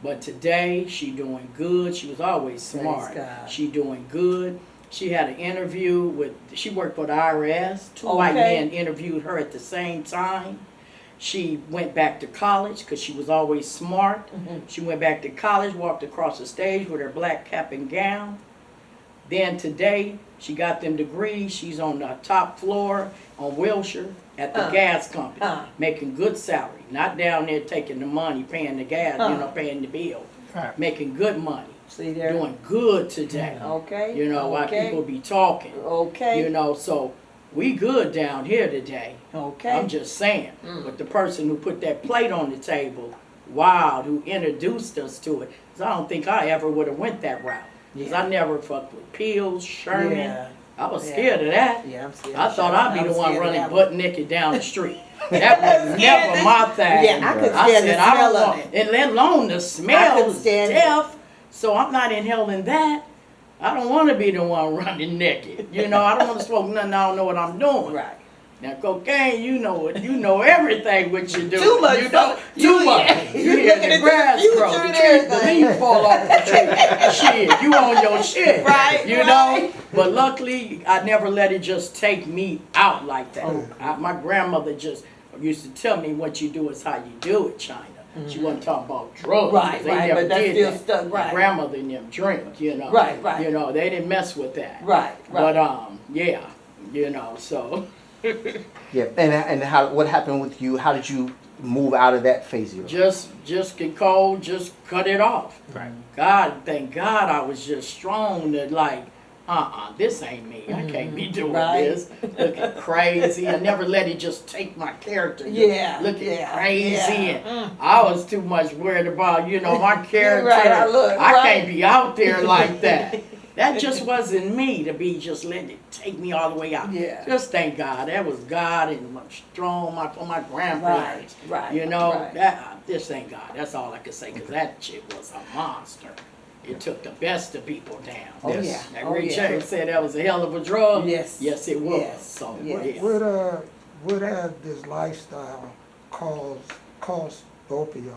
But today, she doing good. She was always smart. God. She doing good. She had an interview with, she worked for the IRS. Two white men interviewed her at the same time. She went back to college because she was always smart. She went back to college, walked across the stage with her black cap and gown. Then today, she got them degrees. She's on the top floor on Wilshire at the gas company, making good salary. Not down there taking the money, paying the gas, you know, paying the bill. Right. Making good money. See there? Doing good today. Okay. You know, why people be talking. Okay. You know, so we good down here today. Okay. I'm just saying. But the person who put that plate on the table, Wild, who introduced us to it, 'cause I don't think I ever would have went that route. Because I never fucked with Pills, Sherman. Yeah. I was scared of that. Yeah, I'm scared. I thought I'd be the one running butt. butt naked down the street. That was never my thing. Yeah, I could I stand the said, I smell don't of want, it. and let alone the smell couldn't is stand it. death. So I'm not inhaling that. I don't want to be the one running naked. You know, I don't want to smoke nothing. I don't know what I'm doing. Right. Now, cocaine, you know it. You know everything what you do. Too much. You know, too much. Yeah. You You're hear looking the into grass the grow, future the and tree, the everything. leaf fall off the tree. Shit, you on your shit. Right, You right. know? But luckily, I never let it just take me out like that. Oh. My grandmother just used to tell me what you do is how you do it, China. She wasn't talking about drugs. Right, They right, never but that's did still that. stuck, My right. grandmother and them drink, you know. Right, right. You know, they didn't mess with that. Right, right. But, yeah, you know, so. Yeah, and how what happened with you? How did you move out of that phase of your life? Just get cold, just cut it off. Right. God, thank God I was just strong to like, this ain't me. I can't be doing Right. this. Looking crazy. I never let it just take my character. Just Yeah, Looking yeah, crazy. yeah. And I was too much worried about, you know, my character. Right, I look, I right. can't be out there like that. That just wasn't me to be just letting it take me all the way out. Yeah. Just thank God. That was God and I'm strong, my grandparents. Right, You know, right. that just thank God. That's all I can say because that chick was a monster. It took the best of people down. Oh, Yes. yeah. That Oh, Ray yeah. James said that was a hell of a drug. Yes. Yes, it was. Yes. So, Yes. yeah. What has this lifestyle cost both of y'all?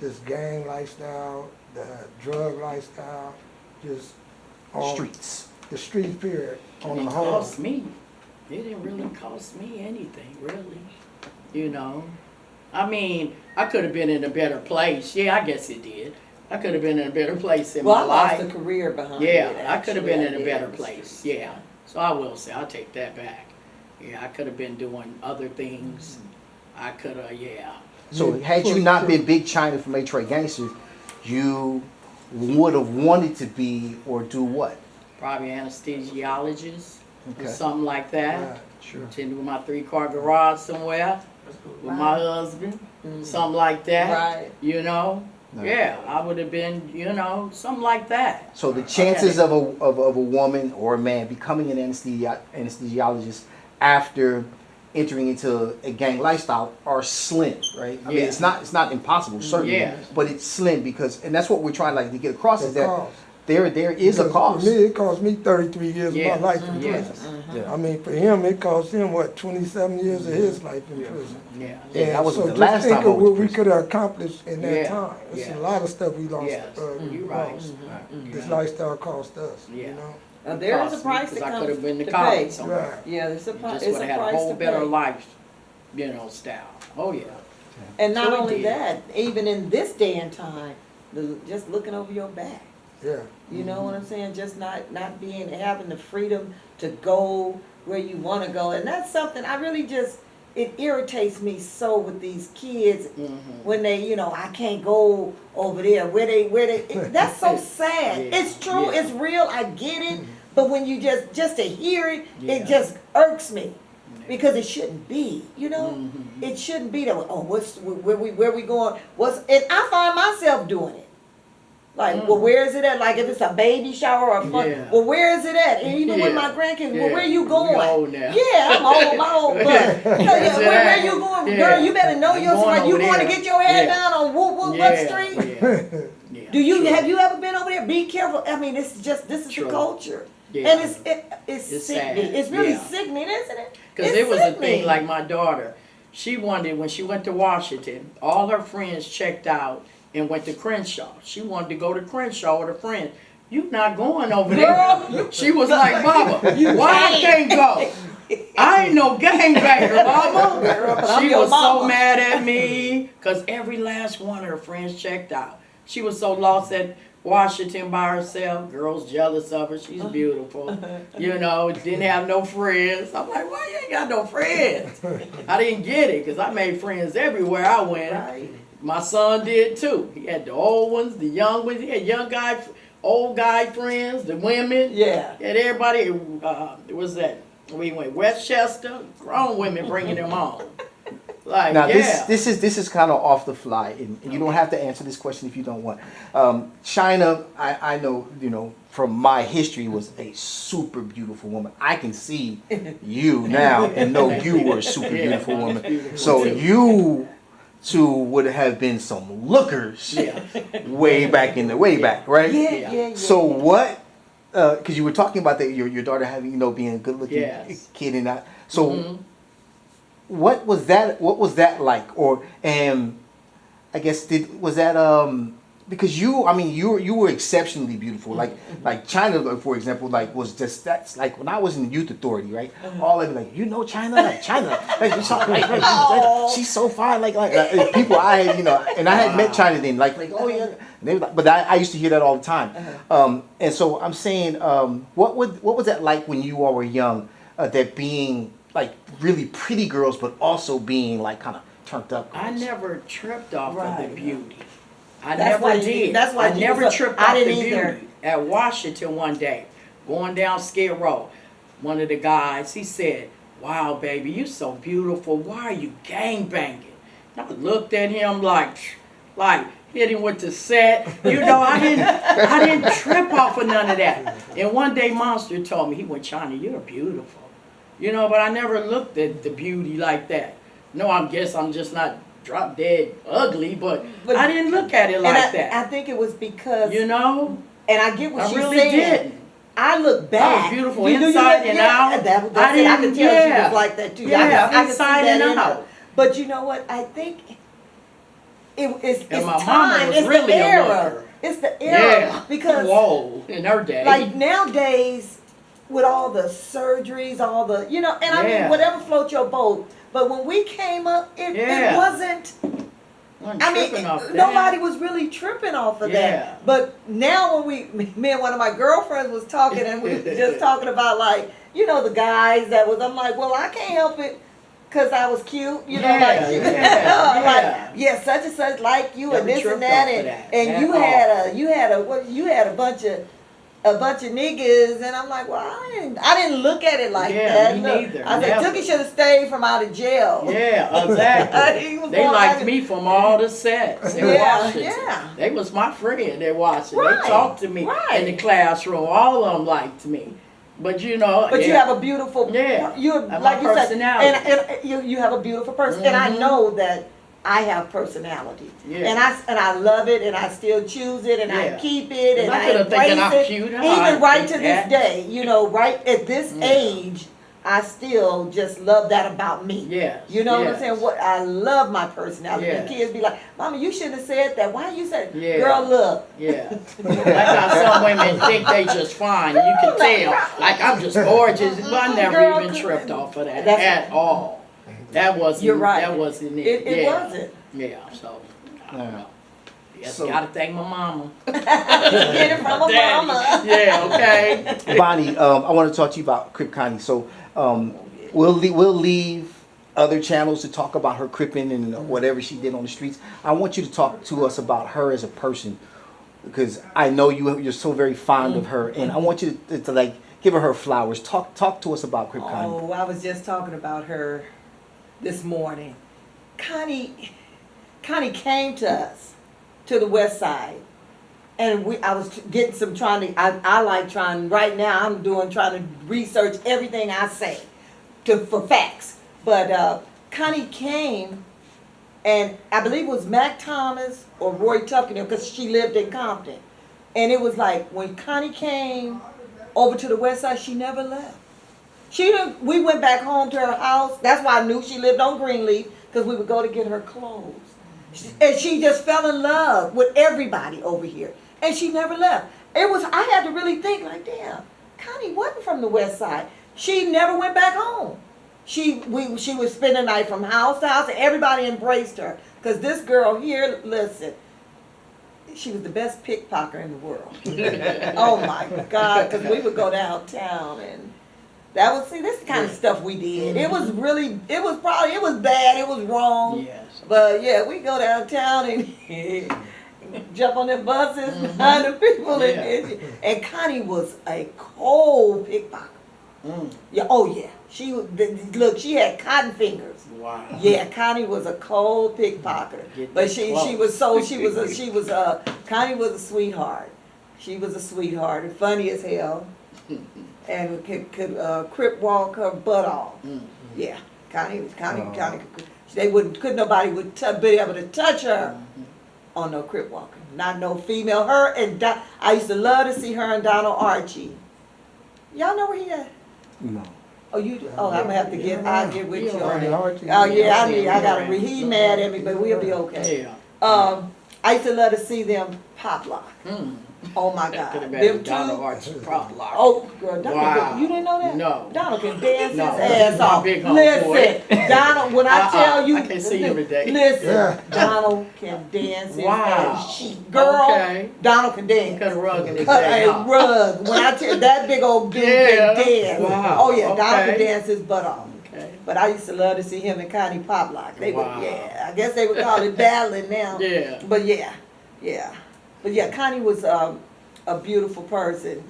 This gang lifestyle, the drug lifestyle, just on Streets. the street period It on the didn't whole. cost me. It didn't really cost me anything, really. You know, I mean, I could have been in a better place. Yeah, I guess it did. I could have been in a better place in Well, my I lost life. a career behind Yeah, it. I could have been in a actually, I better did. place. Yeah. So I will say, I'll take that back. Yeah, I could have been doing other things. I could have, yeah. So had you not been Big China from Gangsta, you would have wanted to be or do what? Probably anesthesiologist or Okay. something like that. Right. Sure. Tend to my 3-car garage somewhere with my husband, something like that. Right. You know? No. Yeah, I would have been, you know, something like that. So the chances of a woman or a man becoming an anesthesiologist after entering into a gang lifestyle are slim, right? I mean, Yeah. it's not impossible, certainly, Yeah. but it's slim because, and that's what we're trying to get across is The that cost. there is a Because cost. For me, it cost me 33 years Yeah. of my life in Yes. prison. Yeah. I mean, for him, it cost him, what, 27 years of his life in prison. Yeah. Yeah, that And wasn't so the just last think time I of went what to we prison. could have accomplished in that Yeah. time. It's Yeah. a lot of stuff we lost. Yes. You're right. lost. You're This right. lifestyle cost us, Yeah. you know? Now, there is a Cost me, price 'cause to I come could have been to to college pay. somewhere. Right. Yeah, it's a price. Just It's would a have had a price whole to better pay. life, style. Oh yeah. And not So we only did. that, even in this day and time, just looking over your back. Yeah. You know what I'm saying? Just not having the freedom to go where you want to go, and that's something I really it irritates me so with these kids when they, I can't go over there where they. That's so sad. Yeah, It's true. yeah. It's real. I get it. But when you just to hear it, Yeah. it just irks me. because it shouldn't be. You know, Mm-hmm. it shouldn't be that. Oh, where we going? And I find myself doing it. Like, well, where is it at? Like, if it's a baby shower or a fun, Yeah. well, where is it at? And even with Yeah. my grandkids, Yeah. well, where you We going? old now. Yeah, I'm old, my old butt. Where's it Where at? you going, Yeah. girl? You better know I'm your going spot. You over going to there. get your head Yeah. down on what Yeah. street? Yeah. Yeah. Do you True. have you ever been over there? Be careful. I mean, this is True. the culture, Yeah. and it's It's sickening. sad. It's really Yeah. sickening, isn't it? Because It's it was a sickening. thing, like my daughter, she wanted, when she went to Washington, all her friends checked out and went to Crenshaw. She wanted to go to Crenshaw with a friend. You not going over there. Girl, She was like, Mama, why I can't go? I ain't no gangbanger, Mama. Girl, but I'm She your was mama. so mad at me because every last one of her friends checked out. She was so lost at Washington by herself. Girls jealous of her. She's beautiful. You know, didn't have no friends. I'm like, why you ain't got no friends? I didn't get it because I made friends everywhere I went. Right. My son did too. He had the old ones, the young ones. He had young guy, old guy friends, the women. Yeah. He had everybody. It was that we went Westchester. Grown women bringing them on. Like, Now yeah. this is kind of off the fly, and you don't have to answer this question if you don't want. China, I know, you know, from my history, was a super beautiful woman. I can see you now and know you were a super beautiful woman. Beautiful So too. you two would have been some lookers Yeah. way back, right? Yeah. So what? Because you were talking about that your daughter having, you know, being a good looking Yes. kid and that. So. Mhm. What was that like? Or I guess was that because you were exceptionally beautiful. Like China, for example, like was just, that's like when I was in the youth authority, right? All of it, like, you know, China, like she's so fine, like people I had, you know, and I had met China then, like oh yeah, and they were like, but I used to hear that all the time. And so I'm saying, what was that like when you all were young? That being like really pretty girls, but also being like kind of turned up girls. I never tripped off of Right. the beauty. I That's why never you- did. that's why I you never was- tripped I off the didn't beauty. either. At Washington one day, going down Skid Row, one of the guys, he said, "Wow, baby, you so beautiful. Why are you gang banging?" And I looked at him like hit him with the set. You know, I didn't trip off of none of that. And one day Monster told me, he went, "China, you're beautiful." You know, but I never looked at the beauty like that. No, I guess I'm just not drop dead ugly, but I didn't look at it like and that. I think it was because, You know, and I get what I she's really saying. didn't. I look back. I was beautiful You do, inside and out. That's I it. I can didn't- tell she yeah. was like that too. Yeah, I can see inside that and in her. out. But you know what? I think it's And my mama time. was It's really the a era. looker. It's the era Yeah. because Whoa, in her day. like nowadays with all the surgeries, all the, you know, and I mean Yeah. whatever float your boat. But when we came up, it Yeah. wasn't. Wasn't I mean, tripping off that. nobody was really tripping off of Yeah. that. But now when me and one of my girlfriends was talking and we were just talking about like, you know, the guys that was, I'm like, well, I can't help it because I was cute, you know, Yeah, like, yeah, like, yeah. yeah, such and such like you Never and this tripped and that off of and, that and at you all. had a bunch of niggas, and I'm like, well, I didn't look at it like Yeah, that. me Look, neither. I said, Never. Tookie should have stayed from out of jail. Yeah, exactly. He was They more liked like- me from all the sets in Yeah, Washington. yeah. They was my friend in Washington. Right, They talked to me right. in the classroom. All of them liked me. But you know, But you yeah. have a beautiful, Yeah. you're And like my you said, personality. and you have a beautiful person, and I Mhm. know that I have personality, Yeah. and I love it, and I still choose it, and I Yeah. keep it, 'Cause and I I coulda embrace thinking I'm it, cute. I even right think to this that. day. You know, right at this Yeah. age, I still just love that about me. Yes, You know what I'm yes. saying? What I love my personality. Yes. And kids be like, "Mama, you shouldn't have said that. Why you said?" Yeah. Girl, look. Yeah. Like how some women think they just fine. You can tell. Like I'm just gorgeous. But I never Girl, even tripped off of that that's- at all. That wasn't. You're right. That wasn't it. It yeah. wasn't. Yeah. So I don't Yeah. know. Yes, So- gotta thank my mama. Get it from a Daddy. mama. Yeah. Okay. Bonnie, I want to talk to you about Crip Connie. So we'll leave other channels to talk about her cripping and whatever she did on the streets. I want you to talk to us about her as a person, because I know you're so very fond of her, and I want you to like give her flowers. Talk to us about Crip Connie. Oh, I was just talking about her this morning. Connie came to us, to the west side. And I was getting some I like trying, right now I'm trying to research everything I say for facts. But Connie came, and I believe it was Mac Thomas or Roy Tucker, because she lived in Compton. And it was like, when Connie came over to the west side, she never left. We went back home to her house. That's why I knew she lived on Greenleaf, because we would go to get her clothes. And she just fell in love with everybody over here. And she never left. I had to really think, like, damn, Connie wasn't from the west side. She never went back home. She would spend the night from house to house, and everybody embraced her. Because this girl here, listen, she was the best pickpocket in the world. Oh my God, because we would go downtown, and this is the kind of stuff we did. It was bad, it was wrong. Yes. But yeah, we go downtown and jump on the buses behind the people. Yeah. And Connie was a cold pickpocket. Yeah, oh yeah. She had cotton fingers. Wow. Yeah, Connie was a cold pickpocket. But Connie was a sweetheart. She was a sweetheart and funny as hell. And could crip walk her butt off. Yeah, Connie. Nobody would be able to touch her on no crip walking. Not no female. Her and I used to love to see her and Donald Archie. Y'all know where he at? No. Oh, you do? Oh, I'm gonna have to I'll get with you on it. Archie. Oh yeah, I gotta read. He mad at me, but we'll be okay. Yeah. I used to love to see them pop lock. Oh my God. Them Donald two. Archie prop lock. Oh, girl, Donald, Wow. you didn't know that? No. Donald can dance No. his ass off. Big homeboy. Listen, Donald, when I tell you, I can't see him today. Listen, Yeah. Donald can dance his Wow. ass. Girl, Okay. Donald can dance. Cut a rug in his Cut day a off. rug. When I tell that big old dude Yeah. can dance. Wow. Oh yeah, Donald can Okay. dance his butt off. Okay. But I used to love to see him and Connie pop lock. They Wow. would, yeah. I guess they would call it battling now. Yeah. But yeah. But yeah, Connie was a beautiful person.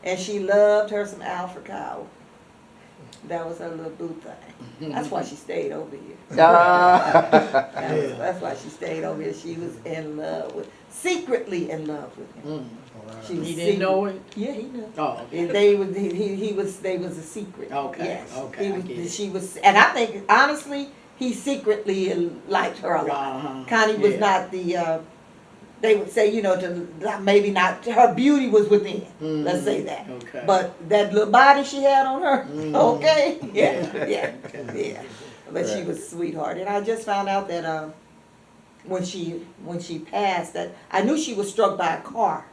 And she loved her some Alfred Cow. That was her little boo thing. That's why she stayed over here. That's why she stayed over here. She was secretly in love with him. She was He didn't know it? Yeah, he knew. Oh, okay. They was a secret. Okay, Yes. okay, I get it. She was, and I think honestly, he secretly liked her a lot. Uh-huh, Connie was yeah. not the. They would say, maybe not. Her beauty was within. Let's say that. Okay. But that little body she had on her, okay, Yeah. yeah. But she was a sweetheart, and I just found out that when she passed, that I knew she was struck by a car,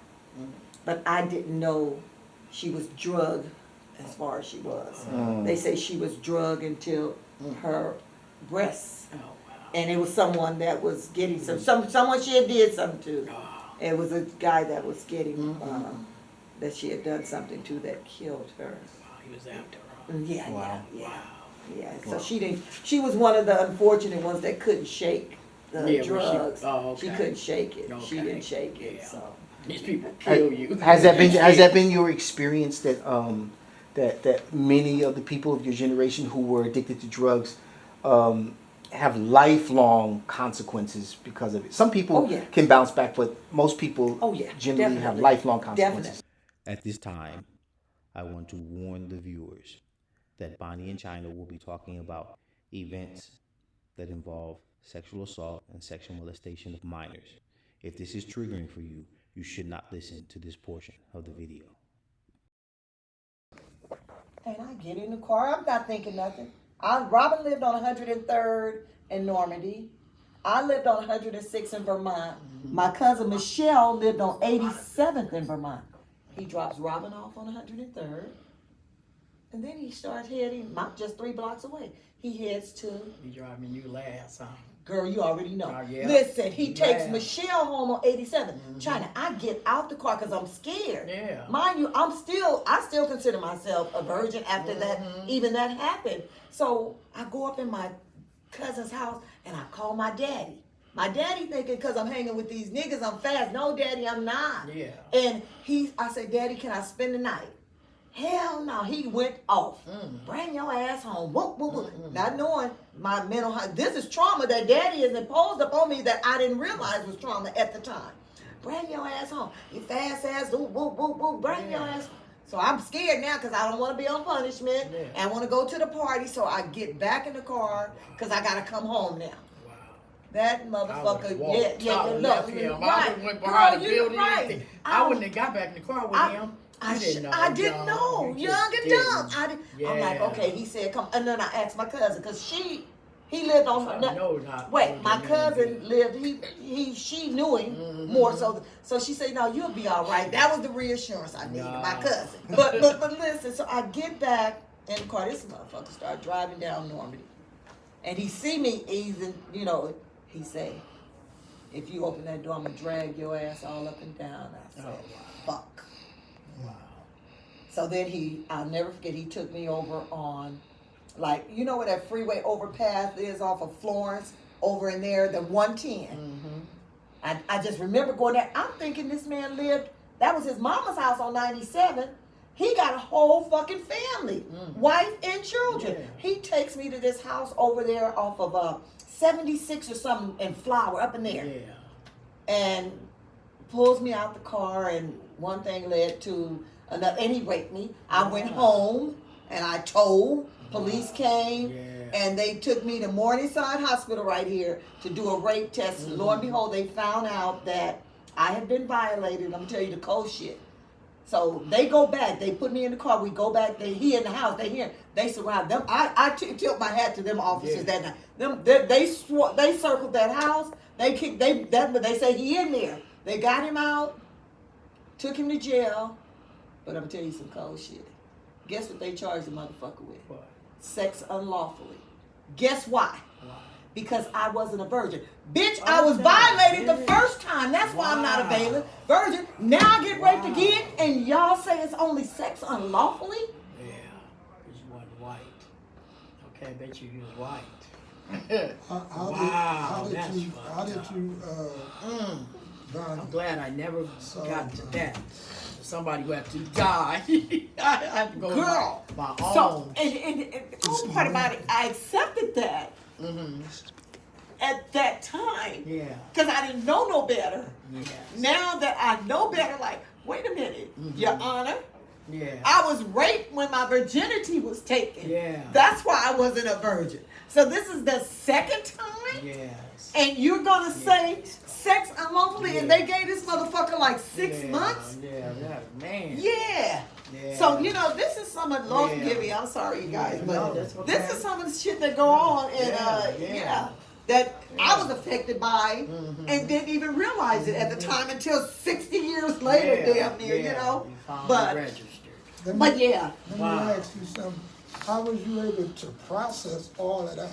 but I didn't know she was drugged as far as she was. They say she was drugged until her breasts. Oh, wow. And it was someone that was getting someone she had did something to. Oh. It was a guy that was getting that she had done something to that killed her. Wow, he was after her. Yeah, Wow. yeah. So she was one of the unfortunate ones that couldn't shake the Yeah, drugs. okay. She couldn't shake it. She Okay. didn't shake it. Yeah. So These people kill you. Has that been your experience that many of the people of your generation who were addicted to drugs have lifelong consequences because of it? Some people can bounce back, but most people generally have definitely. lifelong consequences. At this time, I want to warn the viewers that Bonnie and China will be talking about events that involve sexual assault and sexual molestation of minors. If this is triggering for you, you should not listen to this portion of the video. and I get in the car, I'm not thinking nothing. Robin lived on 103rd in Normandy. I lived on 106th in Vermont. My cousin Michelle lived on 87th in Vermont. He drops Robin off on 103rd. And then he starts heading, not just 3 blocks away. He heads to, He driving you last, huh? girl, you already know. Yeah. Listen, he takes Yeah. Michelle home on 87th. China, I get out the car because I'm scared. Yeah. Mind you, I still consider myself a virgin after that, even that happened. So I go up in my cousin's house and I call my daddy. My daddy thinking because I'm hanging with these niggas, I'm fast. No, daddy, I'm not. Yeah. And I said, Daddy, can I spend the night? Hell no, he went off. Bring your ass home. Whoop, whoop, whoop. Not knowing my mental health. This is trauma that daddy has imposed upon me that I didn't realize was trauma at the time. Bring your ass home. You fast ass, whoop, whoop, whoop, whoop. Bring your ass. So I'm scared now because I don't want to be on punishment. I want to go to the party, so I get back in the car because I got to come home now. Wow. That motherfucker, look, right. I went behind the building. Right. I wouldn't have got back in the car with him. I didn't know. Young and dumb. I'm like, okay, he said, come. And then I asked my cousin, because he lived on. My cousin lived, she knew him more so. So she said, no, you'll be all right. That was the reassurance I needed, my cousin. But listen, so I get back in the car. This motherfucker started driving down Normandy. And he see me easing, he say, if you open that door, I'm going to drag your ass all up and down. I said, fuck. Wow. So then I'll never forget, he took me over on, like, you know where that freeway overpass is off of Florence, over in there, the 110. I just remember going there. I'm thinking this man lived, that was his mama's house on 97. He got a whole fucking family, wife and children. Yeah. He takes me to this house over there off of 76 or something in Flower, up in there. Yeah. And pulls me out the car, and one thing led to another, and he raped me. I went home and I told. Police came and they took me to Morningside Hospital right here to do a rape test. Lo and behold, they found out that I had been violated. I'm gonna tell you the cold shit. So they go back. They put me in the car. We go back. He in the house. They here. They surround them. I tilt my hat to them officers that night. They circled that house. They kicked. They say he in there. They got him out. Took him to jail. But I'm gonna tell you some cold shit. Guess what they charged the motherfucker with? What? Sex unlawfully. Guess why? Because I wasn't a virgin. Bitch, I was violated the first time. That's why I'm not a virgin. Now I get raped again, and y'all say it's only sex unlawfully? Yeah, because you wasn't white. Okay, I bet you was white. How did you I'm glad I never got to that. Somebody who had to die. I had to go my own. So, and the cool part about it, I accepted that. At that time, because I didn't know no better. Now that I know better, like, wait a minute, Your Honor, I was raped when my virginity was taken. That's why I wasn't a virgin. So this is the second time, and you're gonna say sex unlawfully, and they gave this motherfucker like 6 months. Man. So, this is some of, Lord forgive me, I'm sorry you guys, but this is some of the shit that go on, and that I was affected by and didn't even realize it at the time until 60 years later, damn near, But let me ask you something. How was you able to process all of that?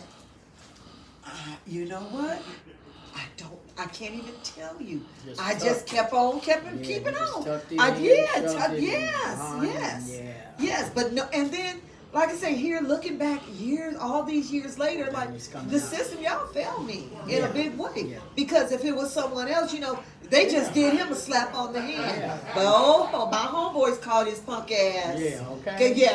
You know what? I can't even tell you. I just kept keeping on. Yes. But no, and then, like I say, here looking back all these years later, like the system, y'all failed me in a big way. Because if it was someone else, they just did him a slap on the hand. But my homeboys called his punk ass.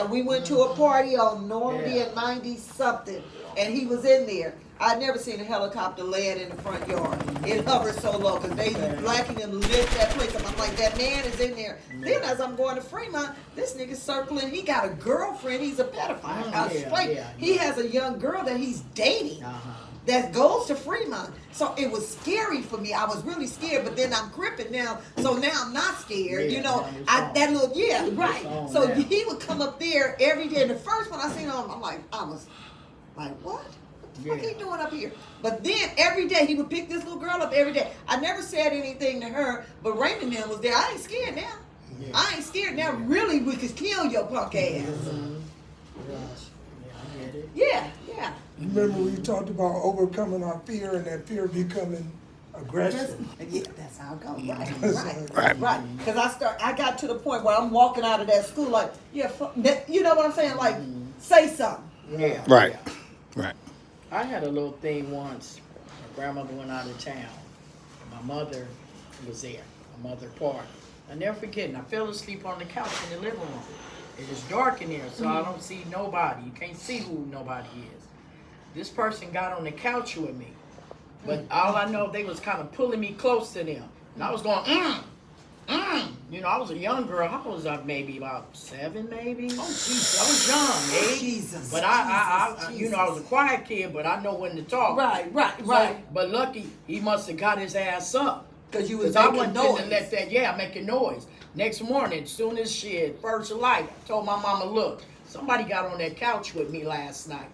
We went to a party on Normandy in 90-something, and he was in there. I'd never seen a helicopter land in the front yard. It hovered so low because they blacking and lit that place up. I'm like, that man is in there. Then as I'm going to Fremont, this nigga's circling. He got a girlfriend. He's a pedophile. He has a young girl that he's dating that goes to Fremont. So it was scary for me. I was really scared, but then I'm crippin' now. So now I'm not scared. So he would come up there every day. And the first one I seen him, I was like, what? What he doing up here? But then every day he would pick this little girl up every day. I never said anything to her, but Raymond then was there. I ain't scared now. I ain't scared now. Really, we could kill your punk ass. Yeah. You remember we talked about overcoming our fear and that fear becoming aggression? Yeah, that's how it goes. Right. Because I got to the point where I'm walking out of that school like, you know what I'm saying? Like, say something. Right. I had a little thing once. My grandmother went out of town. And my mother was there. My mother party. I never forget. And I fell asleep on the couch in the living room. It is dark in there, so I don't see nobody. You can't see who nobody is. This person got on the couch with me, but all I know, they was kind of pulling me close to them, and I was going, You know, I was a young girl. How was I? Maybe about 7, maybe. Oh, Jesus. I was young, eh? Jesus. But I you know, I was a quiet kid, but I know when to talk. Right. But lucky, he must have got his ass up. Because you was I making wasn't noise. finna let that, making noise. Next morning, soon as shit, first light, I told my mama, look, somebody got on that couch with me last night.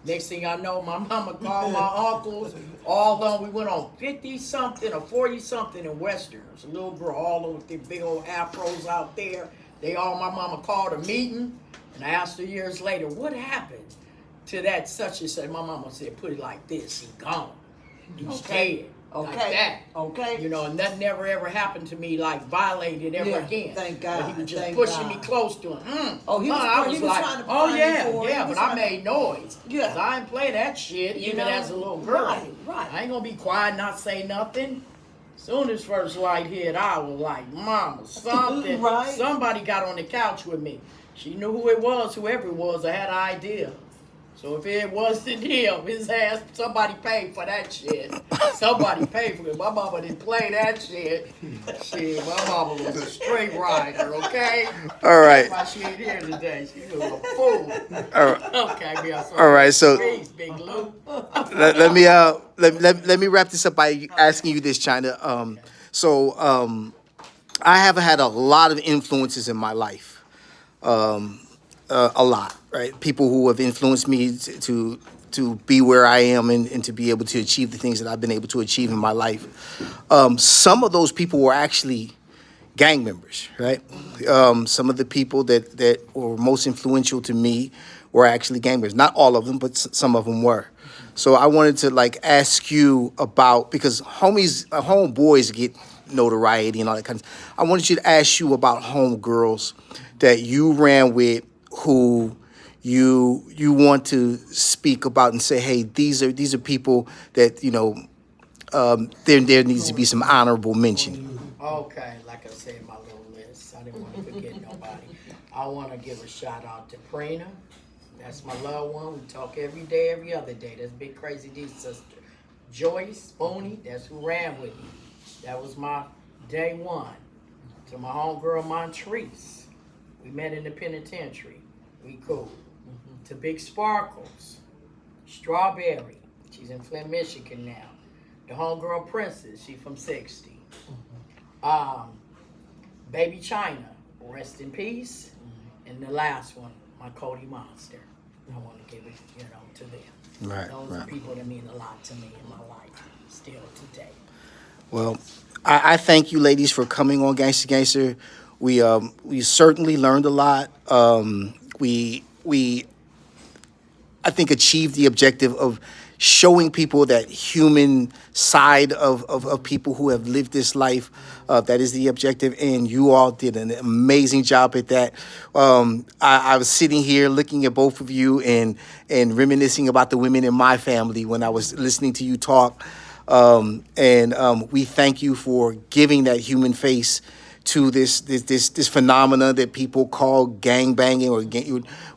Next thing I know, my mama called my uncles. All of them, we went on 50-something or 40-something in Western. It was a little girl, all over with their big old afros out there. My mama called a meeting, and I asked her years later, what happened to that such and such? My mama said, put it like this, he gone. He's dead. Like that. Okay. You know, and that never ever happened to me, like violated ever again. Thank God. But he was just pushing me close to him. Oh, he was like, trying to oh find yeah, you for it. yeah, but I made noise. Yeah. 'Cause I ain't play that shit even know? as a little girl. Right. I ain't gonna be quiet, not say nothing. Soon as first light hit, I was like, mama, something. Right. Somebody got on the couch with me. She knew who it was, whoever it was. I had an idea. So if it wasn't him, his ass, somebody paid for that shit. Somebody paid for it. My mama didn't play that shit. Shit, my mama was a straight rider, okay? All right. That's why she ain't here today. She was a fool. All right. Okay, be All right, so Peace, Big Lou. let me wrap this up by asking you this, China. I have had a lot of influences in my life. A lot, right? People who have influenced me to be where I am and to be able to achieve the things that I've been able to achieve in my life. Some of those people were actually gang members, right? Some of the people that were most influential to me were actually gang members. Not all of them, but some of them were. So I wanted to ask you about, because homeboys get notoriety and all that kind of stuff. I wanted you to ask you about homegirls that you ran with, who you want to speak about and say, hey, these are people that, you know, there needs to be some honorable mention. Okay, like I said in my little list, I didn't want to forget nobody. I want to give a shout out to Prina. That's my loved one. We talk every day, every other day. That's Big Crazy D's sister. Joyce, Spoonie, that's who ran with me. That was my day one. To my homegirl, Montrese. We met in the penitentiary. We cool. To Big Sparkles. Strawberry. She's in Flint, Michigan now. The homegirl Princess. She from 60. Baby China. Rest in peace. And the last one, my Kody Monster. I want to give it, to them. Right, Those are people that mean a lot to me in my life, still today. Well, I thank you, ladies, for coming on Gangsta-Gangsta. We certainly learned a lot. We I think achieved the objective of showing people that human side of people who have lived this life. That is the objective, and you all did an amazing job at that. I was sitting here looking at both of you and reminiscing about the women in my family when I was listening to you talk. We thank you for giving that human face to this phenomena that people call gang banging or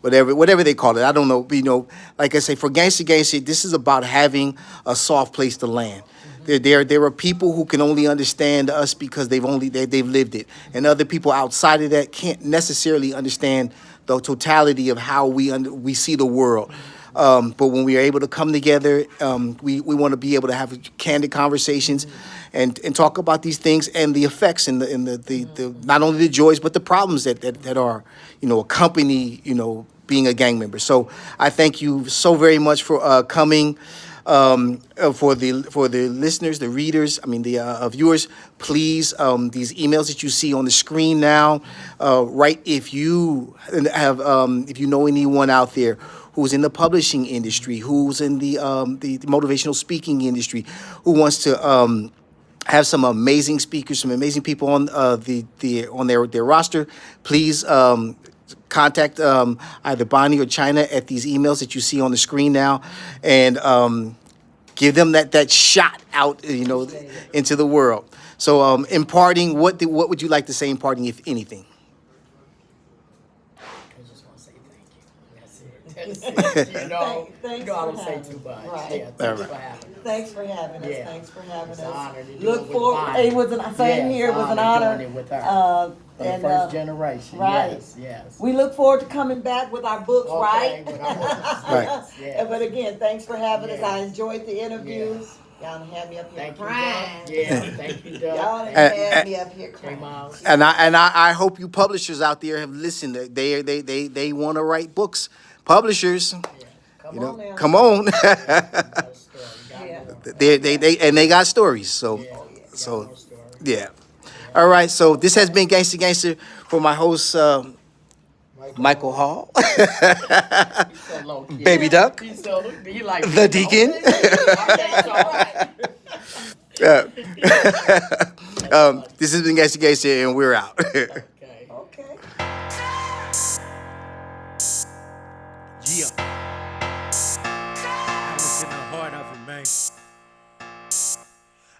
whatever they call it. I don't know. Like I say, for Gangsta-Gangsta, this is about having a soft place to land. There are people who can only understand us because they've lived it, and other people outside of that can't necessarily understand the totality of how we see the world. But when we are able to come together, we want to be able to have candid conversations and talk about these things and the effects and the not only the joys but the problems that are accompany being a gang member. So I thank you so very much for coming. For the listeners, the readers, the viewers, please, these emails that you see on the screen now, write if you have if you know anyone out there who's in the publishing industry, who's in the motivational speaking industry, who wants to have some amazing speakers, some amazing people on on their roster, please contact either Bonnie or China at these emails that you see on the screen now, and give them that shot out, into the world. So, imparting, what would you like to say, imparting, if anything? You know, Thanks I for don't say having too much. Right. Yeah, thanks for having us. Thanks for having us. Yeah. Thanks for having It's us. an honor to do Look it with forward. Bonnie. It was an same Yes, here. It was an honor. doing it with her. For the And, first generation. right. Yes, yes. we look forward to coming back with our books, Okay, right? with our books. Right. Yes. But again, thanks for having us. Yes. I enjoyed the interview. Yes. Y'all done had me up here Thank you, crying. Doug. Yeah, thank you, Doug. Y'all done Thank had me up here you, crying. Miles. And I hope you publishers out there have listened. They want to write books. Publishers, Yeah. Come you know, on now. come on. Got a story. Got Yeah. more. they got stories. So Yeah, got so more story. yeah. All right. So this has been Gangsta-Gangsta for my host Michael Hall, He's so low key. Baby Duck, He's so he like the Deacon. Okay, it's all right. This has been Gangsta-Gangsta, and we're out. Okay. Okay. Yeah. I was in the heart of it, man.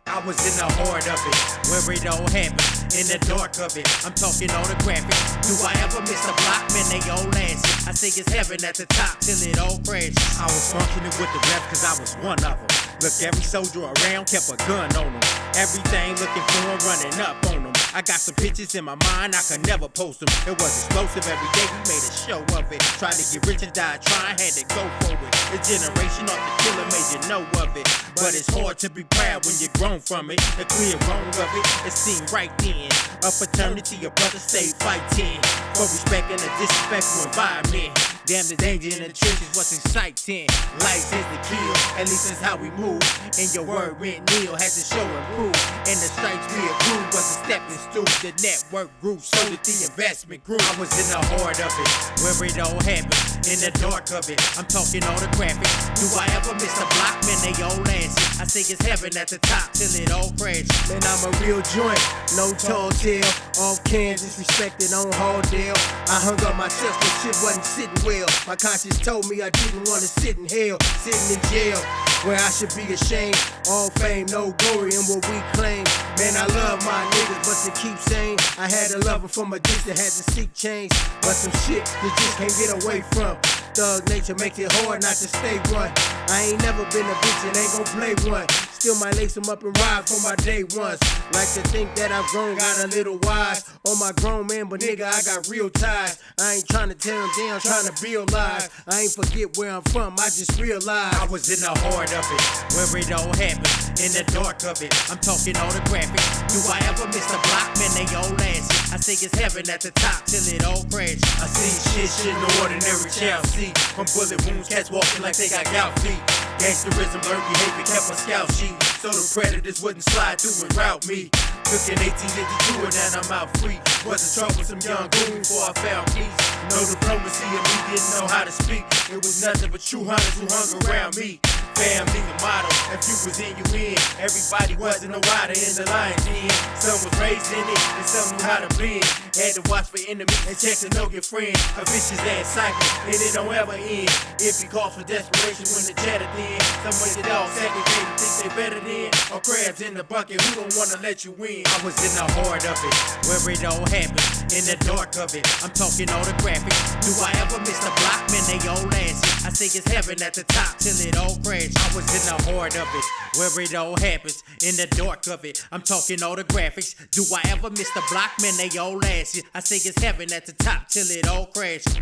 I was in the heart of it, where it all happened, in the dark of it. I'm talking all the graphics. Do I ever miss a block? Man, they all asses. I think it's heaven at the top till it all crashes. I was functioning with the rep cause I was one of them. Look, every soldier around kept a gun on them. Everything looking for him, running up on them. I got some pictures in my mind, I could never post them. It was explosive every day, we made a show of it. Tried to get rich and died trying, had to go for it. The generation off the killer made you know of it. But it's hard to be proud when you're grown from it. The clear wrong of it, it seemed right then. A fraternity of brothers stay fighting for respect and a disrespectful environment. Damn, the danger in the trenches was exciting. Life is the kill, at least that's how we move. And your word went nil, had to show and prove. And the strikes we accrued was a stepping stool. The network grew, so did the investment grew. I was in the heart of it, where it all happened, in the dark of it. I'm talking all the graphics. Do I ever miss a block? Man, they all asses. I think it's heaven at the top till it all crashes. Man, I'm a real joint, no tall tale. Off Kansas, respected on Halldale. I hung up my chest, but shit wasn't sitting well. My conscience told me I didn't want to sit in hell, sitting in jail, where I should be ashamed. All fame, no glory in what we claim. Man, I love my niggas, but to keep saying I had to love them from a distance, had to seek change. But some shit you just can't get away from. Thug nature makes it hard not to stay one. I ain't never been a bitch and ain't gon' play one. Still might lace them up and ride for my day ones. Like to think that I've grown, got a little wise on my grown man, but nigga, I got real ties. I ain't trying to tear them down, trying to build lives. I ain't forget where I'm from, I just realized I was in the heart of it, where it all happened, in the dark of it. I'm talking all the graphics. Do I ever miss a block? Man, they all asses. I think it's heaven at the top till it all crashes. I see shit no ordinary child see. From bullet wounds, cats walking like they got gout feet. Gangsterism, learned behavior, kept a scout sheet, so the predators wouldn't slide through and route me. Took in 1852 and now I'm out free. Was a troublesome young goon before I found peace. No diplomacy and me didn't know how to speak. It was nothing but true hunters who hung around me. Family the motto, if you was in, you in. Everybody wasn't a rider in the lion's den. Some was raised in it, and some knew how to blend. Had to watch for enemies and check to know your friend. A vicious ass cycle, and it don't ever end. If it calls for desperation when the cheddar thin. Some way the dog segregated, think they better than. Or crabs in the bucket who don't wanna let you win. I was in the heart of it, where it all happened, in the dark of it. I'm talking all the graphics. Do I ever miss a block? Man, they all asses. I think it's heaven at the top till it all crashes. I was in the heart of it, where it all happens, in the dark of it. I'm talking all the graphics. Do I ever miss the block? Man, they all asses. I think it's heaven at the top till it all crashes.